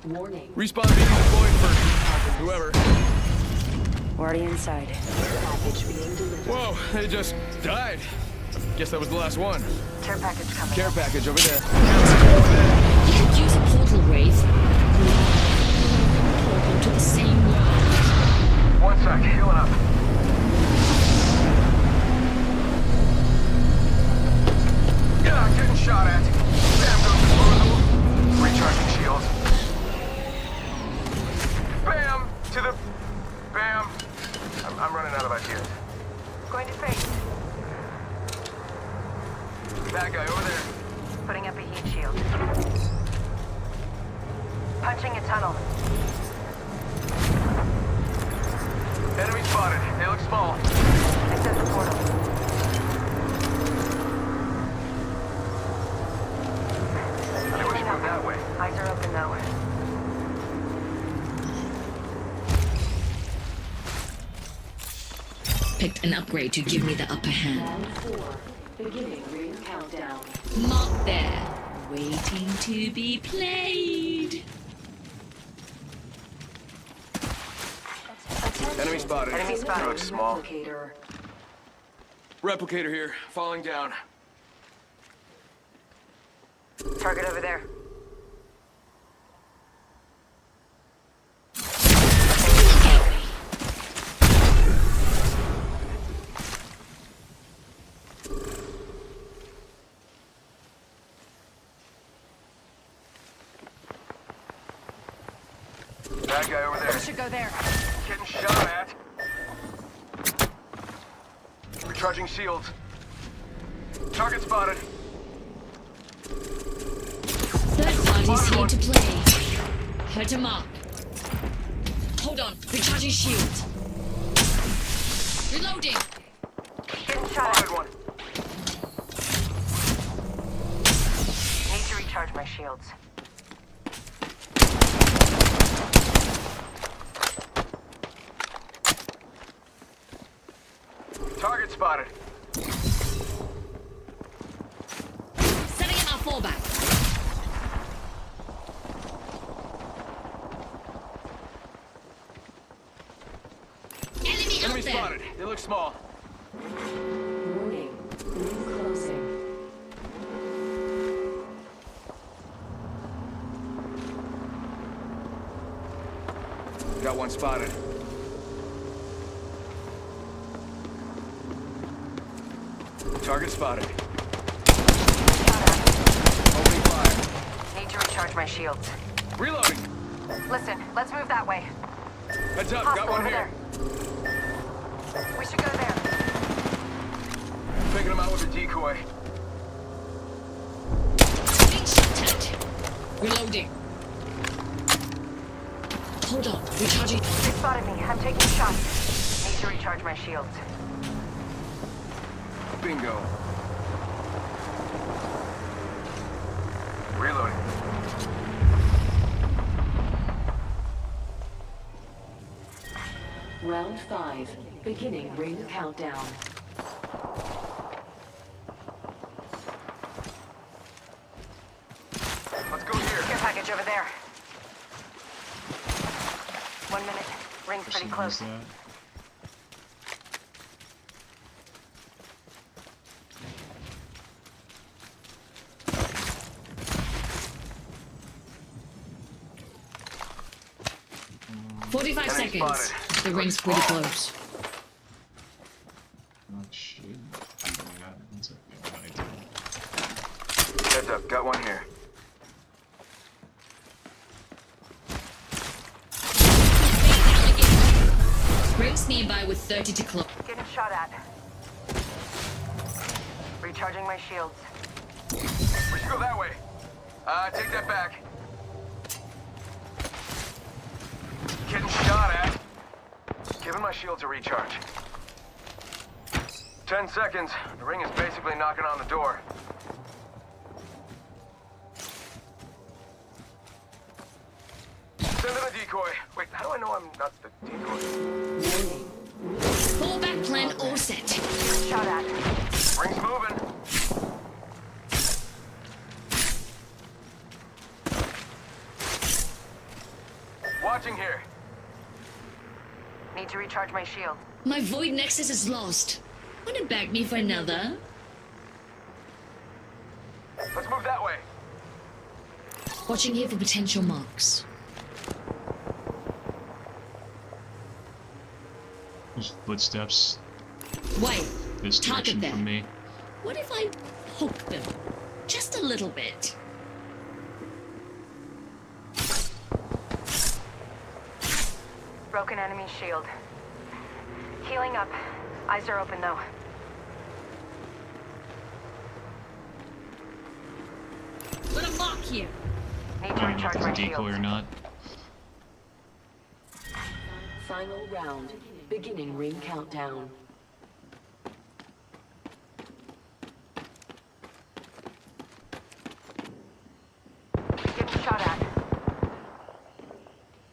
Warning. Respawn being deployed for whoever. Already inside. Package being delivered. Whoa, they just died. Guess that was the last one. Care package coming. Care package over there. You could use a portal wave. Portal to the same world. 1 sec, healing up. Yeah, getting shot at. Bam goes disposal. Recharging shield. Bam to the... Bam. I'm running out of ideas. Going to face. That guy over there. Putting up a heat shield. Punching a tunnel. Enemy spotted. They look small. This is the portal. I wish we were that way. Eyes are open though. Picked an upgrade to give me the upper hand. Round 4. Beginning ring countdown. Not there. Waiting to be played. Enemy spotted. Enemy spotted. Looks small. Replicator. Replicator here. Falling down. Target over there. That guy over there. Should go there. Getting shot at. Recharging shields. Target spotted. Third party's here to play. Hurt a mark. Hold on. Recharging shield. Reloading. Getting shot at. Spotted one. Need to recharge my shields. Target spotted. Setting in our fallback. Enemy out there. Spotted. They look small. Warning. Ring closing. Got one spotted. Target spotted. Opening fire. Need to recharge my shields. Reloading. Listen, let's move that way. Heads up. Hostile Got one over here. there. We should go there. Picking him out with a decoy. Being shot at. Reloading. Hold on. Recharging. They spotted me. I'm taking shots. Need to recharge my shields. Bingo. Reloading. Round 5. Beginning ring countdown. Let's go here. Care package over there. 1 minute. Ring's pretty close. that. 45 seconds. The ring's pretty close. Oh shit. That's a bad idea. Heads up. Got one here. Rings nearby with 30 to close. Getting shot at. Recharging my shields. We should go that way. Take that back. Getting shot at. Giving my shields a recharge. 10 seconds. The ring is basically knocking on the door. Send in a decoy. Wait, how do I know I'm not the decoy? Fallback plan all set. Shot at. Ring's moving. Watching here. Need to recharge my shield. My void nexus is lost. Wanna bag me for another? Let's move that way. Watching here for potential marks. There's footsteps Wait. this Target direction them. from me. What if I poke them? Just a little bit. Broken enemy shield. Healing up. Eyes are open though. Put a mark here. Need I to don't know if recharge it's my a decoy shield. or not. Final round. Beginning ring countdown. Getting shot at.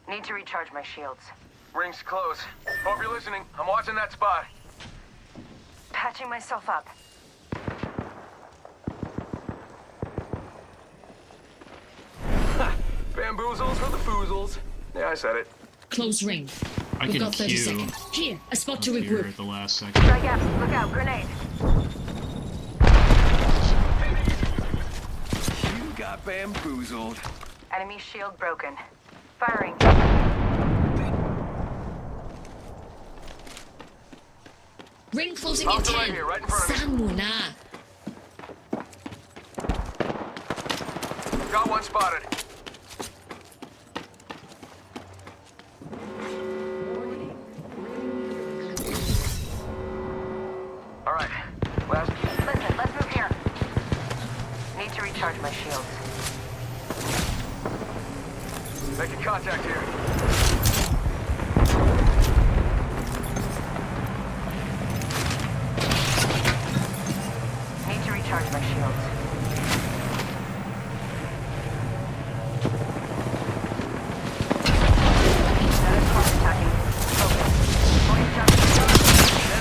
Need to recharge my shields. Ring's close. Hope you're listening. I'm watching that spot. Patching myself up. Bamboozles for the foozles. Yeah, I said it. Close ring. I We've can got 30 queue seconds. Here, a spot to up here regroup. at the last second. Strike out. Look out. Grenade. You got bamboozled. Enemy shield broken. Firing. Ring closing in Hostile 10. right here, right in front of Saan muna. Got one spotted. All right. Last. Listen, let's move here. Need to recharge my shields. Making contact here. Need to recharge my shields. Another squad attacking. Focus. Going down.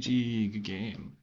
GG, good game.